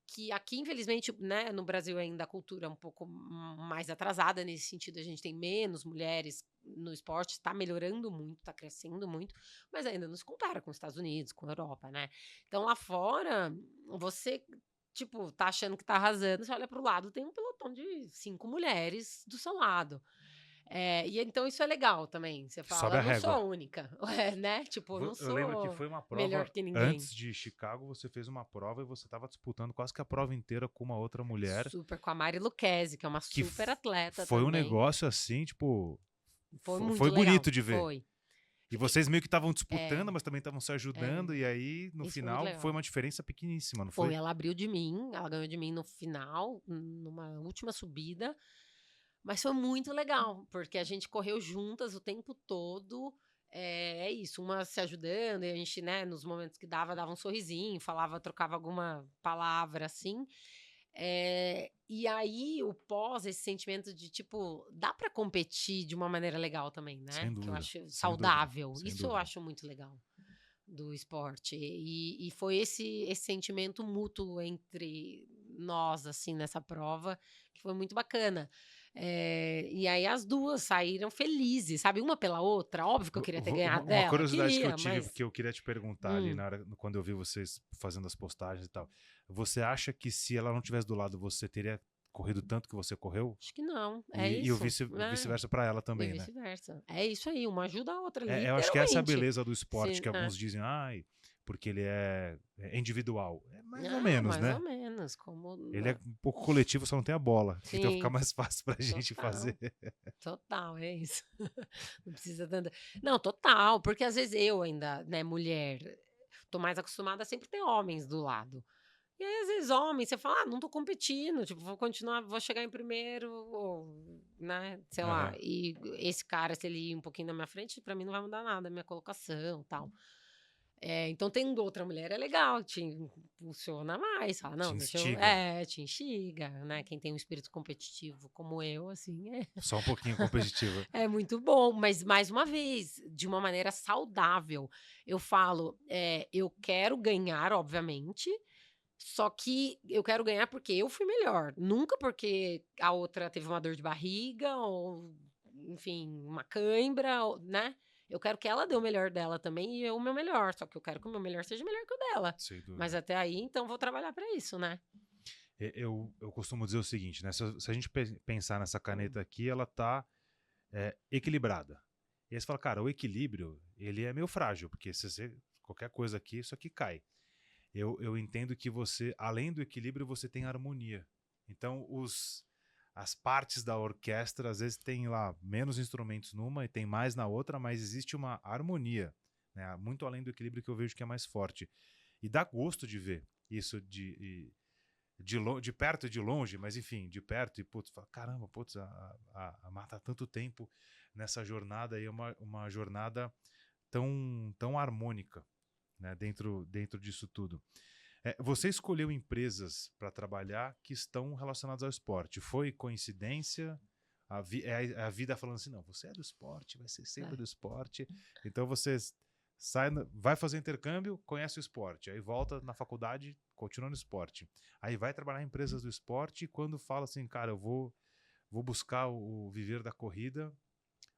que aqui, infelizmente, né, no Brasil ainda a cultura é um pouco mais atrasada nesse sentido, a gente tem menos mulheres no esporte, está melhorando muito, está crescendo muito, mas ainda não se compara com os Estados Unidos, com a Europa, né? Então lá fora, você, tipo, tá achando que tá arrasando, você olha para o lado, tem um pelotão de 5 mulheres do seu lado. E então isso é legal também. Você Sobe fala, a eu não sou régua. a única, né? Tipo, eu não Eu lembro que sou foi uma melhor prova que ninguém. antes de Chicago, você fez uma prova e você estava disputando quase que a prova inteira com uma outra mulher Super, com a Mari Lucchesi, que é uma que super atleta foi um também. negócio assim, tipo, Foi foi muito legal, bonito de ver. foi. E vocês meio que estavam disputando, É, mas também estavam se ajudando, é, e aí, no isso foi muito final, foi legal. uma diferença pequeníssima, não Foi, foi? ela abriu de mim, ela ganhou de mim no final, numa última subida, mas foi muito legal, porque a gente correu juntas o tempo todo. É isso, uma se ajudando, e a gente, né, nos momentos que dava um sorrisinho, falava, trocava alguma palavra assim. E aí, o pós, esse sentimento de tipo, dá pra competir de uma maneira legal também, Sem né? Que eu dúvida, acho sem dúvida, saudável. sem Isso eu dúvida. acho muito legal do esporte. E foi esse sentimento mútuo entre nós, assim, nessa prova, que foi muito bacana. E aí as duas saíram felizes, sabe? Uma pela outra. Óbvio que eu queria ter Uma ganhado uma dela, curiosidade que eu queria, tive, mas. que eu queria te perguntar ali hum, na hora, quando eu vi vocês fazendo as postagens e tal. Você acha que se ela não tivesse do lado, você teria corrido tanto que você correu? Acho que não. É E o isso, né? vice-versa para ela E também, né? vice-versa. É isso aí, uma ajuda a outra, Eu acho que essa é a literalmente. beleza do esporte, Se que é. alguns dizem, ai, porque ele é individual. É mais ou Ah, menos, mais ou né? menos, como Ele é um pouco coletivo, só não tem a bola. Então fica sim, mais fácil pra gente fazer. total, total, é isso. Não precisa tanta não, total, porque às vezes eu ainda, né, mulher, tô mais acostumada a sempre ter homens do lado. E aí, às vezes, homem, você fala: "Ah, não tô competindo, tipo, vou continuar, vou chegar em primeiro", ou, né, sei lá, Aham. e esse cara, se ele ir um pouquinho na minha frente, pra mim não vai mudar nada a minha colocação, tal. Então, tendo outra mulher é legal, te impulsiona mais, fala, Te não, deixa eu... instiga. te instiga, né? Quem tem um espírito competitivo como eu, assim, Só um pouquinho competitiva. é muito bom. Mas, mais uma vez, de uma maneira saudável. Eu falo, eu quero ganhar, obviamente, só que eu quero ganhar porque eu fui melhor. Nunca porque a outra teve uma dor de barriga ou, enfim, uma cãibra, né? Eu quero que ela dê o melhor dela também e eu o meu melhor. Só que eu quero que o meu melhor seja melhor que o dela. Sem Mas dúvida. até aí, então, vou trabalhar para isso, né? Eu costumo dizer o seguinte, né? Se a gente pensar nessa caneta aqui, ela tá equilibrada. E aí você fala, cara, o equilíbrio, ele é meio frágil, porque se você, qualquer coisa aqui, isso aqui cai. Eu entendo que você, além do equilíbrio, você tem harmonia. Então, as partes da orquestra, às vezes, tem lá menos instrumentos numa e tem mais na outra, mas existe uma harmonia, né? Muito além do equilíbrio que eu vejo que é mais forte. E dá gosto de ver isso de perto e de longe, mas enfim, de perto e, putz, fala, caramba, putz, a Marta há tanto tempo nessa jornada e é uma jornada tão harmônica, né, dentro disso tudo. Você escolheu empresas para trabalhar que estão relacionadas ao esporte. Foi coincidência? A vida falando assim, não, você é do esporte, vai ser sempre do esporte. Então você vai fazer intercâmbio, conhece o esporte. Aí volta na faculdade, continua no esporte. Aí vai trabalhar em empresas do esporte e quando fala assim, cara, eu vou buscar o viver da corrida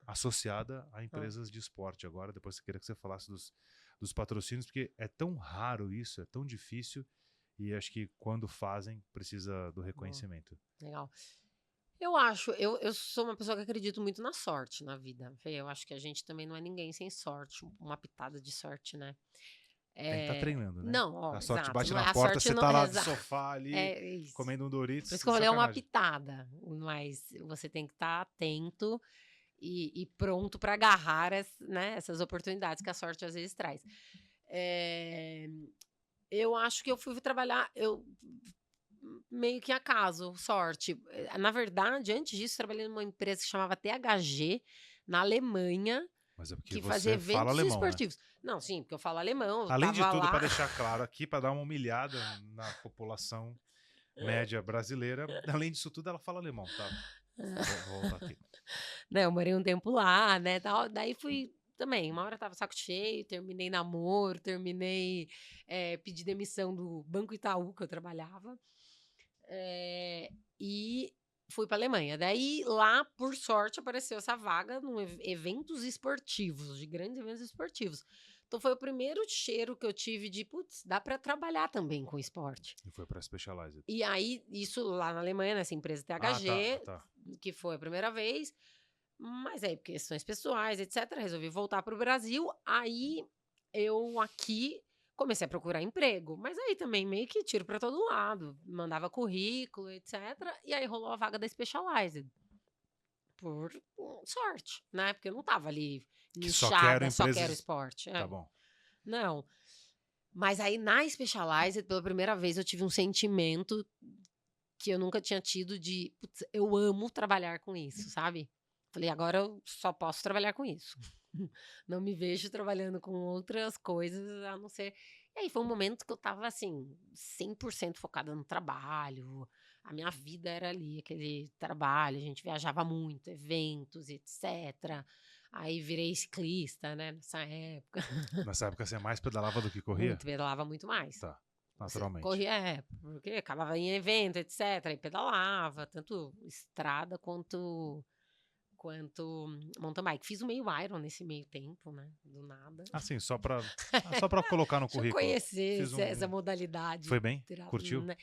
associada a empresas de esporte. Agora, depois eu queria que você falasse dos patrocínios, porque é tão raro isso, é tão difícil, e acho que quando fazem, precisa do Boa, reconhecimento. legal. Eu sou uma pessoa que acredito muito na sorte na vida. Fê. Eu acho que a gente também não é ninguém sem sorte, uma pitada de sorte, né? Tem que estar treinando, né? Não, ó, A sorte exato. bate na A porta, sorte você não tá é lá de sofá ali, isso. comendo um Por isso Doritos, que eu falei é uma sacanagem. pitada, mas você tem que estar atento e pronto para agarrar né, essas oportunidades que a sorte às vezes traz. Eu acho que eu fui trabalhar, meio que acaso, sorte. Na verdade, antes disso, trabalhei numa empresa que chamava THG, na Alemanha, Mas é porque que fazia você fala eventos alemão, né? esportivos. Não, sim, porque eu falo alemão, eu Além de tava tudo, lá. para deixar claro aqui, para dar uma humilhada na população média brasileira, além disso tudo, ela fala alemão, tá? Vou voltar aqui. Né, eu morei um tempo lá, né, tal. Daí fui também, uma hora tava saco cheio, terminei namoro, pedi demissão do Banco Itaú que eu trabalhava, e fui pra Alemanha. Daí lá, por sorte, apareceu essa vaga num eventos esportivos, de grandes eventos esportivos. Então foi o primeiro cheiro que eu tive de: "Putz, dá pra trabalhar também com esporte". E foi para Specialized. E aí, isso lá na Alemanha, nessa empresa Ah, tá, THG, tá. que foi a primeira vez, mas aí, por questões pessoais, etc., resolvi voltar para o Brasil. Aí eu aqui comecei a procurar emprego, mas aí também meio que tiro para todo lado, mandava currículo, etc. E aí rolou a vaga da Specialized, por sorte, né? Porque eu não tava ali Que só quero nichada, só quero empresas. esporte. Tá bom. Não. Mas aí na Specialized, pela primeira vez, eu tive um sentimento que eu nunca tinha tido de, putz, eu amo trabalhar com isso, sabe? Falei, agora eu só posso trabalhar com isso. Não me vejo trabalhando com outras coisas a não ser. E aí foi um momento que eu tava assim, 100% focada no trabalho. A minha vida era ali, aquele trabalho, a gente viajava muito, eventos, etc. Aí virei ciclista, né, nessa época. Nessa época você mais pedalava do que corria? Muito, pedalava muito mais. Tá, naturalmente. Corria, porque acabava em evento, etc. E pedalava, tanto estrada quanto mountain bike. Fiz o meio Iron nesse meio tempo, né? Do nada. Assim, só pra colocar no Deixa eu currículo. conhecer Fiz essa modalidade. Foi bem? Curtiu? Né?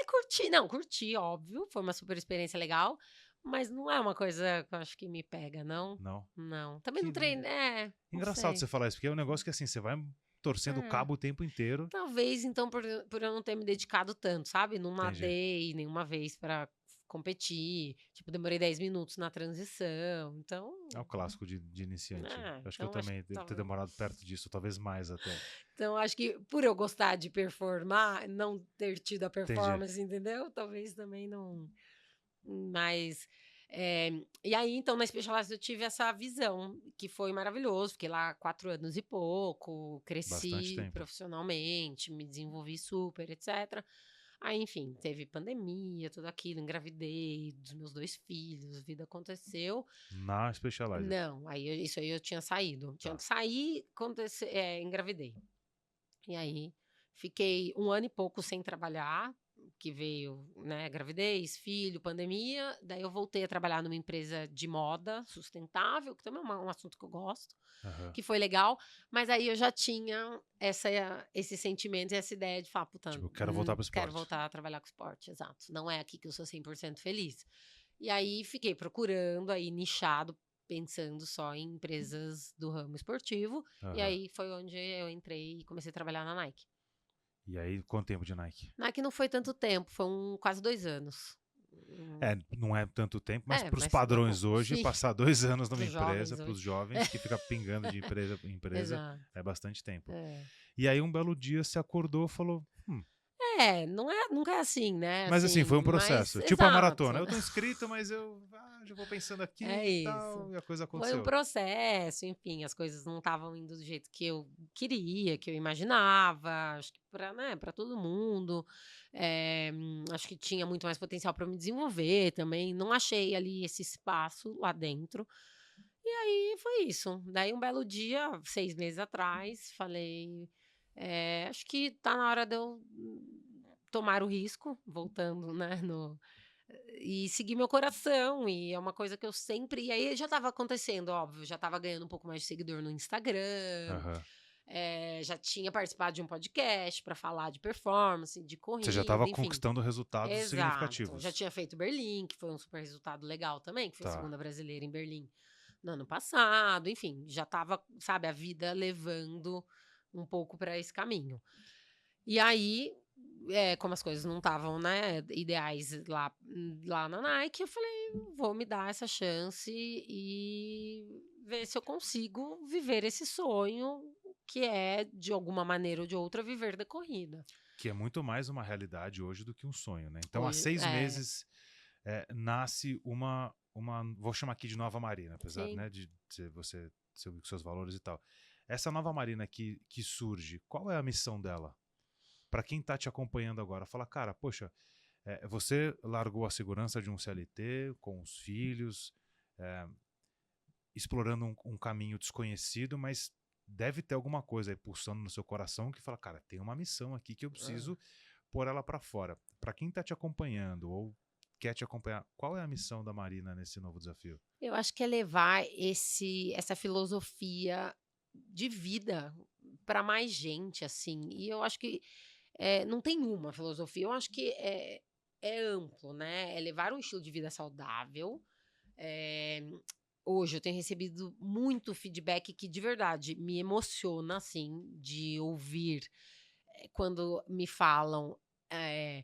Curti, não, curti, óbvio. Foi uma super experiência legal. Mas não é uma coisa que eu acho que me pega, não. Não. Não. Também Que não treinei. Não engraçado sei. você falar isso, porque é um negócio que assim, você vai torcendo o É. cabo o tempo inteiro. Talvez, então, por eu não ter me dedicado tanto, sabe? Não Entendi. nadei nenhuma vez pra competir. Tipo, demorei 10 minutos na transição. Então. É o clássico de iniciante. Acho que eu Então acho também que devo ter demorado perto disso, talvez mais até. Então, acho que por eu gostar de performar, não ter tido a Entendi. performance, entendeu? Talvez também não. Mas E aí, então, na Specialized eu tive essa visão, que foi maravilhoso. Fiquei lá 4 anos e pouco, Bastante cresci tempo. profissionalmente, me desenvolvi super, etc. Aí, enfim, teve pandemia, tudo aquilo, engravidei dos meus 2 filhos, a vida aconteceu. Na Specialized. Não, isso aí eu tinha saído. Tinha Tá. saí, engravidei. E aí, fiquei 1 ano e pouco sem trabalhar, que veio, né, gravidez, filho, pandemia. Daí eu voltei a trabalhar numa empresa de moda sustentável, que também é um assunto que eu gosto, Aham. que foi legal. Mas aí eu já tinha esse sentimento e essa ideia de falar, puta, Tipo, quero voltar pro quero esporte. voltar a trabalhar com esporte, exato. Não é aqui que eu sou 100% feliz. E aí fiquei procurando aí nichado, pensando só em empresas do ramo esportivo. E Aham. aí foi onde eu entrei e comecei a trabalhar na Nike. E aí, quanto tempo de Nike? Nike não foi tanto tempo, foi quase 2 anos. Não é tanto tempo, mas para os Mas foi bom. padrões hoje, Sim, passar 2 anos numa para os empresa, jovens para os hoje. jovens que fica pingando de empresa em empresa, Exato. é bastante tempo. É. E aí, um belo dia, você acordou e falou, Nunca é assim, né? mas assim, foi um Mas processo. Tipo a exato. maratona. Eu tô inscrito, mas eu já vou pensando aqui É e isso. tal, e a coisa Foi um aconteceu. processo, enfim, as coisas não estavam indo do jeito que eu queria, que eu imaginava, acho que para todo mundo. Acho que tinha muito mais potencial para me desenvolver também. Não achei ali esse espaço lá dentro. E aí foi isso. Daí um belo dia, 6 meses atrás, falei, acho que tá na hora de eu tomar o risco, voltando, né, e seguir meu coração. E é uma coisa que eu sempre. E aí já estava acontecendo, óbvio, já estava ganhando um pouco mais de seguidor no Instagram, Aham. já tinha participado de um podcast para falar de performance, de Você já estava corrida, enfim. conquistando resultados Exato. Já significativos. tinha feito Berlim, que foi um super resultado legal também, que foi a Tá. segunda brasileira em Berlim no ano passado. Enfim, já estava, sabe, a vida levando um pouco para esse caminho. E aí, como as coisas não estavam, né, ideais lá na Nike, eu falei, vou me dar essa chance e ver se eu consigo viver esse sonho, que é, de alguma maneira ou de outra, viver da corrida. Que é muito mais uma realidade hoje do que um sonho, né? Então, há Hoje, 6 meses, nasce vou chamar aqui de nova Marina, apesar, sim. né, de você seguir com seus valores e tal. Essa nova Marina que surge, qual é a missão dela? Para quem tá te acompanhando agora, fala, cara, poxa, você largou a segurança de um CLT com os filhos, é, explorando um caminho desconhecido, mas deve ter alguma coisa aí pulsando no seu coração que fala, cara, tem uma missão aqui que eu preciso pôr ela para fora. Para quem tá te acompanhando ou quer te acompanhar, qual é a missão da Marina nesse novo desafio? Eu acho que é levar essa filosofia de vida para mais gente, assim. E eu acho que não tem uma filosofia, eu acho que é amplo, né? É levar um estilo de vida saudável. eh, Hoje eu tenho recebido muito feedback que de verdade me emociona, assim, de ouvir quando me falam. eh,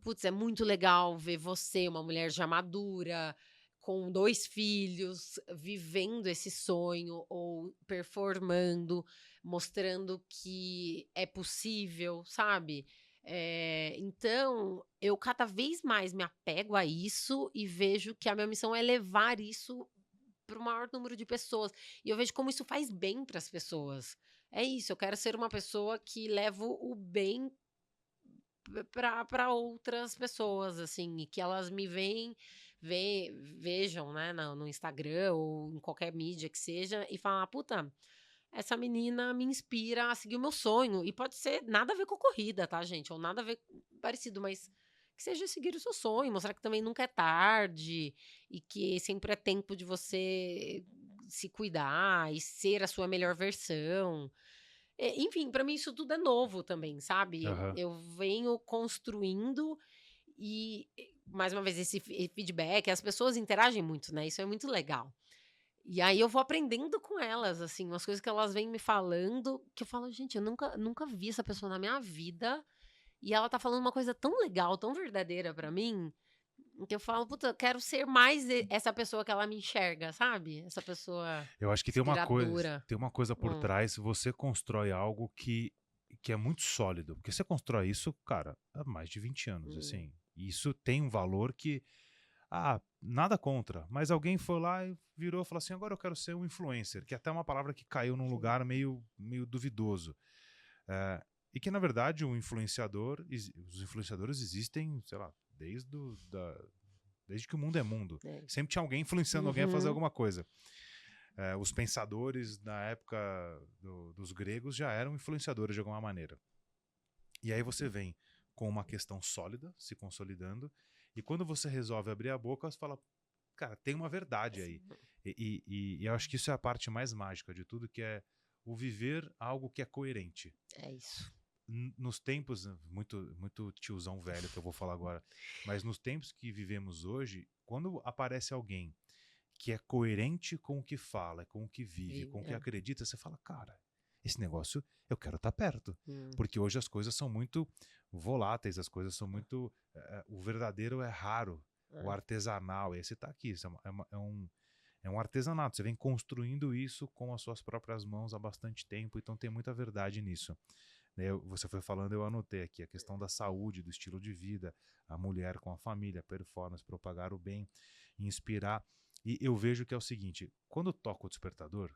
Putz, é muito legal ver você, uma mulher já madura, com 2 filhos, vivendo esse sonho ou performando, mostrando que é possível, sabe. Então, eu cada vez mais me apego a isso e vejo que a minha missão é levar isso para o maior número de pessoas. E eu vejo como isso faz bem para as pessoas. É isso, eu quero ser uma pessoa que levo o bem para outras pessoas, assim, e que elas me vejam, né, no Instagram ou em qualquer mídia que seja, e falar: "Puta, essa menina me inspira a seguir o meu sonho", e pode ser nada a ver com corrida, tá, gente, ou nada a ver parecido, mas que seja seguir o seu sonho, mostrar que também nunca é tarde, e que sempre é tempo de você se cuidar e ser a sua melhor versão. Enfim, pra mim isso tudo é novo também, sabe. Aham. Eu venho construindo mais uma vez, esse feedback, as pessoas interagem muito, né, isso é muito legal. E aí eu vou aprendendo com elas, assim, umas coisas que elas vêm me falando, que eu falo: "Gente, eu nunca vi essa pessoa na minha vida, e ela tá falando uma coisa tão legal, tão verdadeira pra mim", que eu falo: "Puta, eu quero ser mais essa pessoa que ela me enxerga", sabe, essa pessoa Eu acho que inspiradora. tem uma coisa por Hum, trás, você constrói algo que é muito sólido, porque você constrói isso, cara, há mais de 20 anos, hum. assim. E isso tem um valor que, nada contra, mas alguém foi lá e virou e falou assim, agora eu quero ser um influencer, que é até uma palavra que caiu num lugar meio duvidoso. E que, na verdade, os influenciadores existem, sei lá, desde que o mundo é mundo. É. Sempre tinha alguém influenciando alguém a fazer alguma coisa. Os pensadores, na época dos gregos, já eram influenciadores de alguma maneira. E aí você vem com uma questão sólida, se consolidando, e quando você resolve abrir a boca, você fala, cara, tem uma verdade aí. E eu acho que isso é a parte mais mágica de tudo, que é o viver algo que é coerente. É isso. Nos tempos, muito tiozão velho que eu vou falar agora, mas nos tempos que vivemos hoje, quando aparece alguém que é coerente com o que fala, com o que vive, com o que acredita, você fala, cara, esse negócio eu quero estar perto. Porque hoje as coisas são muito voláteis, as coisas são muito... o verdadeiro é raro, o artesanal, esse tá aqui, isso é um artesanato, você vem construindo isso com as suas próprias mãos há bastante tempo, então tem muita verdade nisso. Você foi falando, eu anotei aqui, a questão da saúde, do estilo de vida, a mulher com a família, performance, propagar o bem, inspirar. E eu vejo que é o seguinte, quando toca o despertador,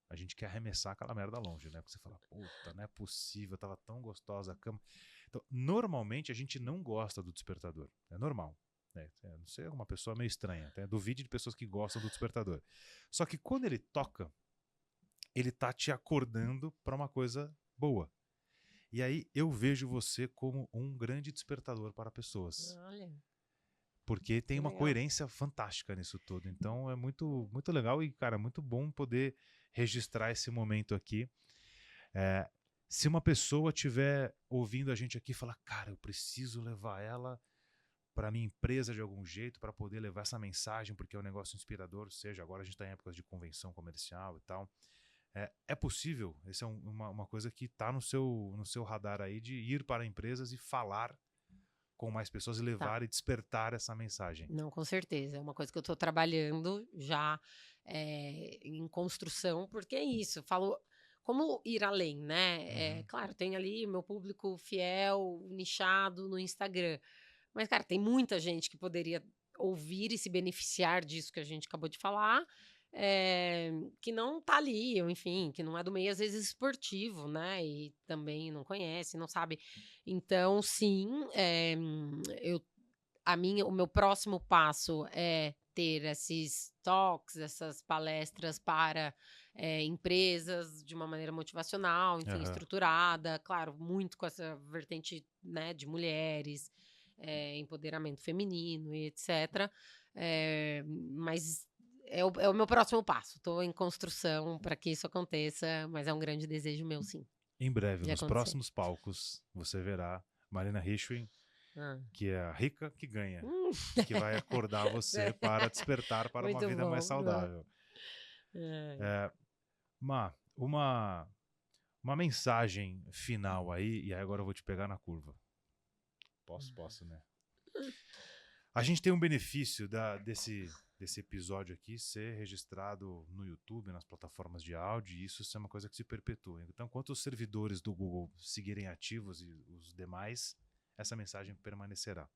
a gente quer arremessar aquela merda longe, né? Porque você fala, puta, não é possível, tava tão gostosa a cama. Então, normalmente a gente não gosta do despertador, é normal. Não sei, é uma pessoa meio estranha, duvide de pessoas que gostam do despertador. Só que quando ele toca, ele tá te acordando para uma coisa boa. E aí eu vejo você como um grande despertador para pessoas. Olha. Porque tem uma coerência fantástica nisso tudo. Então é muito, muito legal e, cara, muito bom poder registrar esse momento aqui. Se uma pessoa estiver ouvindo a gente aqui e falar, cara, eu preciso levar ela para minha empresa de algum jeito, para poder levar essa mensagem, porque é um negócio inspirador, seja, agora a gente está em épocas de convenção comercial e tal. É possível, essa é uma coisa que está no seu radar aí, de ir para empresas e falar com mais pessoas e levar e despertar essa mensagem. Não, com certeza. É uma coisa que eu estou trabalhando já em construção, porque é isso, eu falo, como ir além, né? Claro, tem ali o meu público fiel, nichado no Instagram, mas, cara, tem muita gente que poderia ouvir e se beneficiar disso que a gente acabou de falar, que não tá ali, ou enfim, que não é do meio, às vezes, esportivo, né? E também não conhece, não sabe. Então, sim, o meu próximo passo é ter esses talks, essas palestras para empresas de uma maneira motivacional, enfim, estruturada, claro, muito com essa vertente, né, de mulheres, empoderamento feminino e etc. Mas é o meu próximo passo. Estou em construção para que isso aconteça, mas é um grande desejo meu, sim. Em breve, nos próximos palcos, você verá Marina Hirschwin, que é a rica que ganha, que vai acordar você para despertar para uma vida mais saudável. Uma mensagem final aí, e aí agora eu vou te pegar na curva. Posso, né? A gente tem um benefício desse episódio aqui ser registrado no YouTube, nas plataformas de áudio, e isso é uma coisa que se perpetua. Então, enquanto os servidores do Google seguirem ativos e os demais, essa mensagem permanecerá,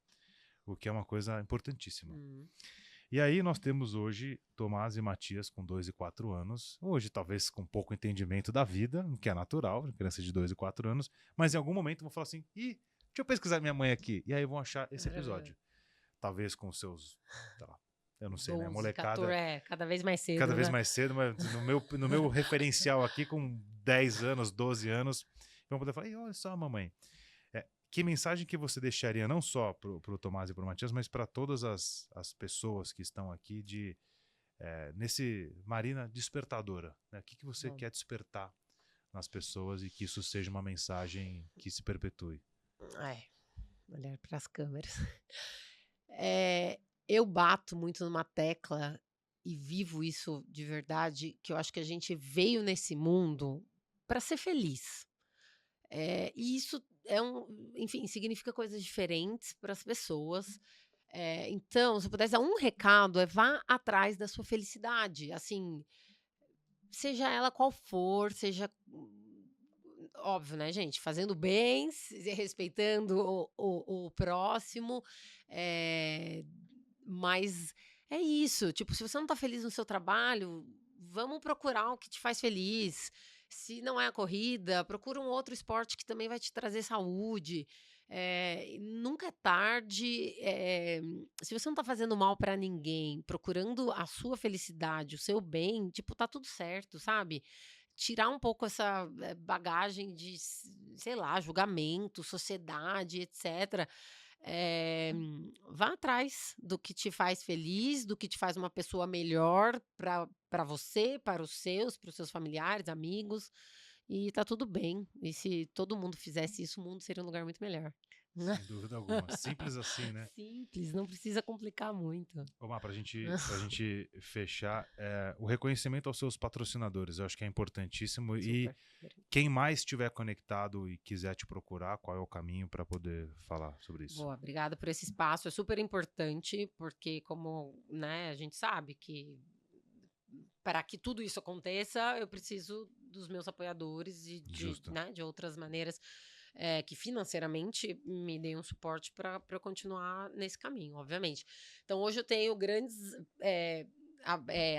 o que é uma coisa importantíssima. E aí nós temos hoje Tomás e Matias com 2 e 4 anos, hoje talvez com pouco entendimento da vida, o que é natural, criança de 2 e 4 anos, mas em algum momento vão falar assim, deixa eu pesquisar minha mãe aqui, e aí vão achar esse episódio. Talvez com seus, sei lá, eu não sei, 12, né, molecada... 14, cada vez mais cedo, cada vez mais cedo, mas no meu referencial aqui, com 10 anos, 12 anos, vão poder falar, olha só, mamãe. Que mensagem que você deixaria não só para o Tomás e para o Matias, mas para todas as pessoas que estão aqui nesse Marina despertadora? Né? O que você quer despertar nas pessoas e que isso seja uma mensagem que se perpetue? Olhar para as câmeras. Eu bato muito numa tecla e vivo isso de verdade, que eu acho que a gente veio nesse mundo para ser feliz. E isso enfim, significa coisas diferentes para as pessoas. Então, se eu pudesse dar um recado, vá atrás da sua felicidade, assim, seja ela qual for, seja óbvio, né, gente, fazendo bem, respeitando o próximo, mas É isso, tipo, se você não tá feliz no seu trabalho, vamos procurar o que te faz feliz. Se não é a corrida, procura um outro esporte que também vai te trazer saúde. Nunca é tarde. Se você não tá fazendo mal pra ninguém, procurando a sua felicidade, o seu bem, tipo, tá tudo certo, sabe? Tirar um pouco essa bagagem de, sei lá, julgamento, sociedade, etc. Vá atrás do que te faz feliz, do que te faz uma pessoa melhor para você, para os seus familiares, amigos, e tá tudo bem. E se todo mundo fizesse isso, o mundo seria um lugar muito melhor. Sem dúvida alguma. Simples assim, né? Simples, não precisa complicar muito. Omar, pra gente fechar, o reconhecimento aos seus patrocinadores, eu acho que é importantíssimo. E Super. quem mais estiver conectado e quiser te procurar, qual é o caminho para poder falar sobre isso? Boa, obrigada por esse espaço. É super importante, porque como, né, a gente sabe que para que tudo isso aconteça, eu preciso dos meus apoiadores e Justo. de outras maneiras que financeiramente me deem um suporte para eu continuar nesse caminho, obviamente. Então, hoje eu tenho grandes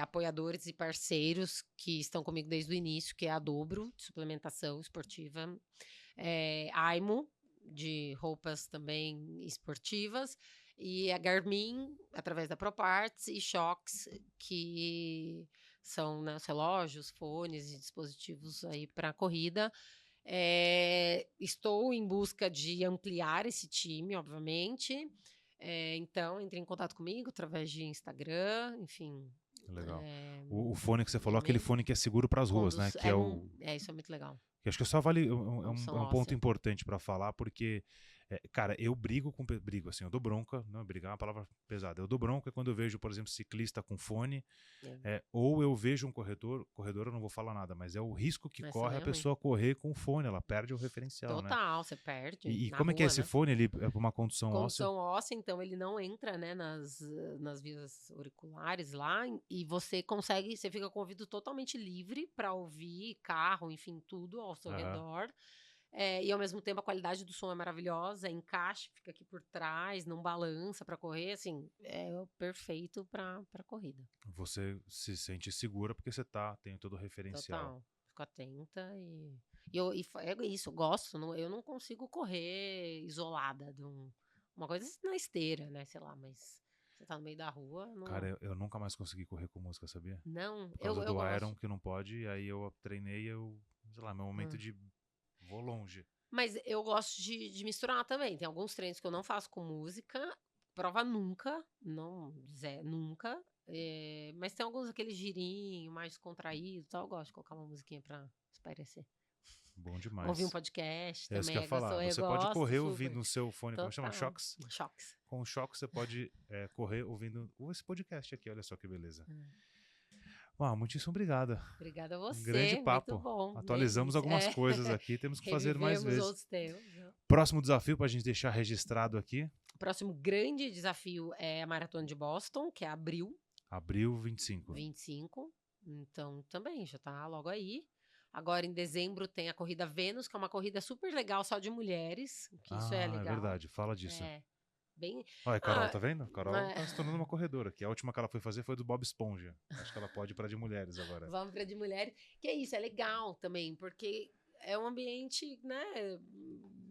apoiadores e parceiros que estão comigo desde o início, que é a Dobro, de suplementação esportiva, Aimo, de roupas também esportivas, e a Garmin, através da ProParts, e Shox, que são, né, os relógios, fones e dispositivos aí para corrida. Estou em busca de ampliar esse time, obviamente. Então, entre em contato comigo através de Instagram, enfim. Legal. O fone que você falou, aquele e-mail, fone que é seguro para as ruas, né? Que é o. isso é muito legal. Que acho que só vale. É Condução um ponto óssea. importante para falar, porque, cara, eu brigo com. Brigo, assim, eu dou bronca. Não, brigar é uma palavra pesada. Eu dou bronca quando eu vejo, por exemplo, ciclista com fone, ou eu vejo um corredor eu não vou falar nada, mas é o risco que Mas corre a também, pessoa correr com o fone, ela perde o referencial, né? total, você perde E na como é que é rua, esse né? fone? Ele é para uma condução óssea? Condução óssea, então ele não entra, né, nas vias auriculares lá, e você consegue, você fica com o ouvido totalmente livre para ouvir carro, enfim, tudo ao seu redor. E ao mesmo tempo a qualidade do som é maravilhosa, encaixe, fica aqui por trás, não balança para correr, assim, é o perfeito para corrida. Você se sente segura porque você tem todo o referencial. Total. Fico atenta é isso, eu gosto, eu não consigo correr isolada de uma coisa na esteira, né, sei lá, mas você tá no meio da rua, não. Cara, eu nunca mais consegui correr com música, sabia? Não, Por causa eu do Iron, gosto. que não pode, e aí eu treinei, sei lá, meu momento de vou longe. Mas eu gosto de misturar também. Tem alguns treinos que eu não faço com música, prova nunca, não, nunca. Mas tem alguns aquele girinho mais contraído, e tal. Eu gosto de colocar uma musiquinha pra espairecer. Bom demais. Ouvir um podcast É isso também. que eu ia falar. Eu Você pode gosto correr super. ouvindo o seu fone, como chama? Total. Shocks? Shocks. Com o Shocks você pode correr ouvindo esse podcast aqui, olha só que beleza. Muitíssimo obrigado. Obrigada a você. Um grande papo. Muito bom. Atualizamos algumas coisas aqui, temos que fazer mais vezes. Outros temas. Próximo desafio para a gente deixar registrado aqui. O próximo grande desafio é a Maratona de Boston, que é abril. Abril 25. 25. Então, também, já tá logo aí. Agora, em dezembro, tem a Corrida Vênus, que é uma corrida super legal só de mulheres. Que isso é legal. É verdade, fala disso. Bem... Olha, Carol, tá vendo? Carol tá se tornando uma corredora aqui. A última que ela foi fazer foi do Bob Esponja. Acho que ela pode ir pra de mulheres agora. Vamos pra de mulheres. Que é isso, é legal também, porque é um ambiente, né?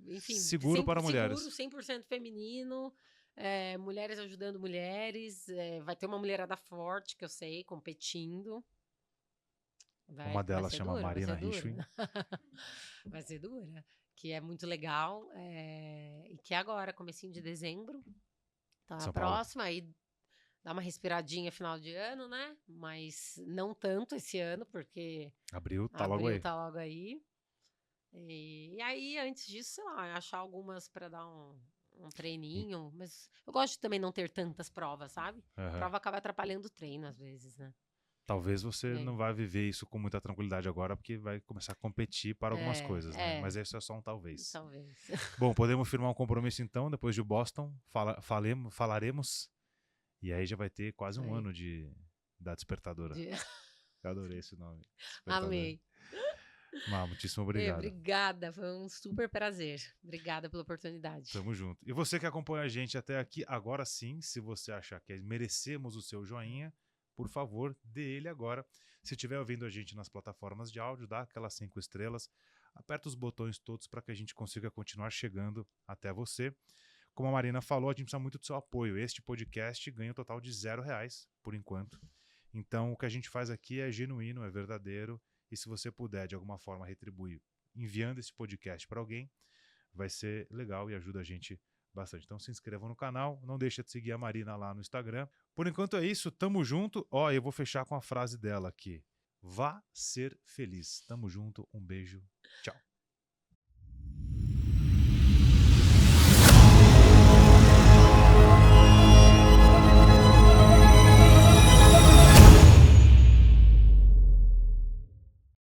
Enfim, seguro para mulheres. Seguro, 100% feminino. Mulheres ajudando mulheres. Vai ter uma mulherada forte, que eu sei, competindo. Uma delas chama Marina Richwin. Vai ser dura. Que é muito legal. E que é agora, comecinho de dezembro. Tá a próxima. Aí dá uma respiradinha final de ano, né? Mas não tanto esse ano, porque... Abril tá logo aí. Tá logo aí. E aí, antes disso, sei lá, achar algumas para dar um treininho. Mas eu gosto de também não ter tantas provas, sabe? A prova acaba atrapalhando o treino, às vezes, né? Talvez você não vai viver isso com muita tranquilidade agora, porque vai começar a competir para algumas coisas, né? Mas isso é só um talvez. Talvez. Bom, podemos firmar um compromisso então, depois de Boston, falaremos. E aí já vai ter quase um ano da Despertadora. Eu adorei esse nome. Amei. Muitíssimo obrigado. Obrigada, foi um super prazer. Obrigada pela oportunidade. Tamo junto. E você que acompanha a gente até aqui, agora sim, se você achar que merecemos o seu joinha, por favor, dê ele agora. Se estiver ouvindo a gente nas plataformas de áudio, dá aquelas 5 estrelas, aperta os botões todos para que a gente consiga continuar chegando até você. Como a Marina falou, a gente precisa muito do seu apoio. Este podcast ganha um total de R$0 por enquanto. Então, o que a gente faz aqui é genuíno, é verdadeiro. E se você puder, de alguma forma, retribuir enviando esse podcast para alguém, vai ser legal e ajuda a gente bastante. Então se inscrevam no canal, não deixa de seguir a Marina lá no Instagram. Por enquanto é isso, tamo junto. Ó, eu vou fechar com a frase dela aqui. Vá ser feliz. Tamo junto, um beijo, tchau.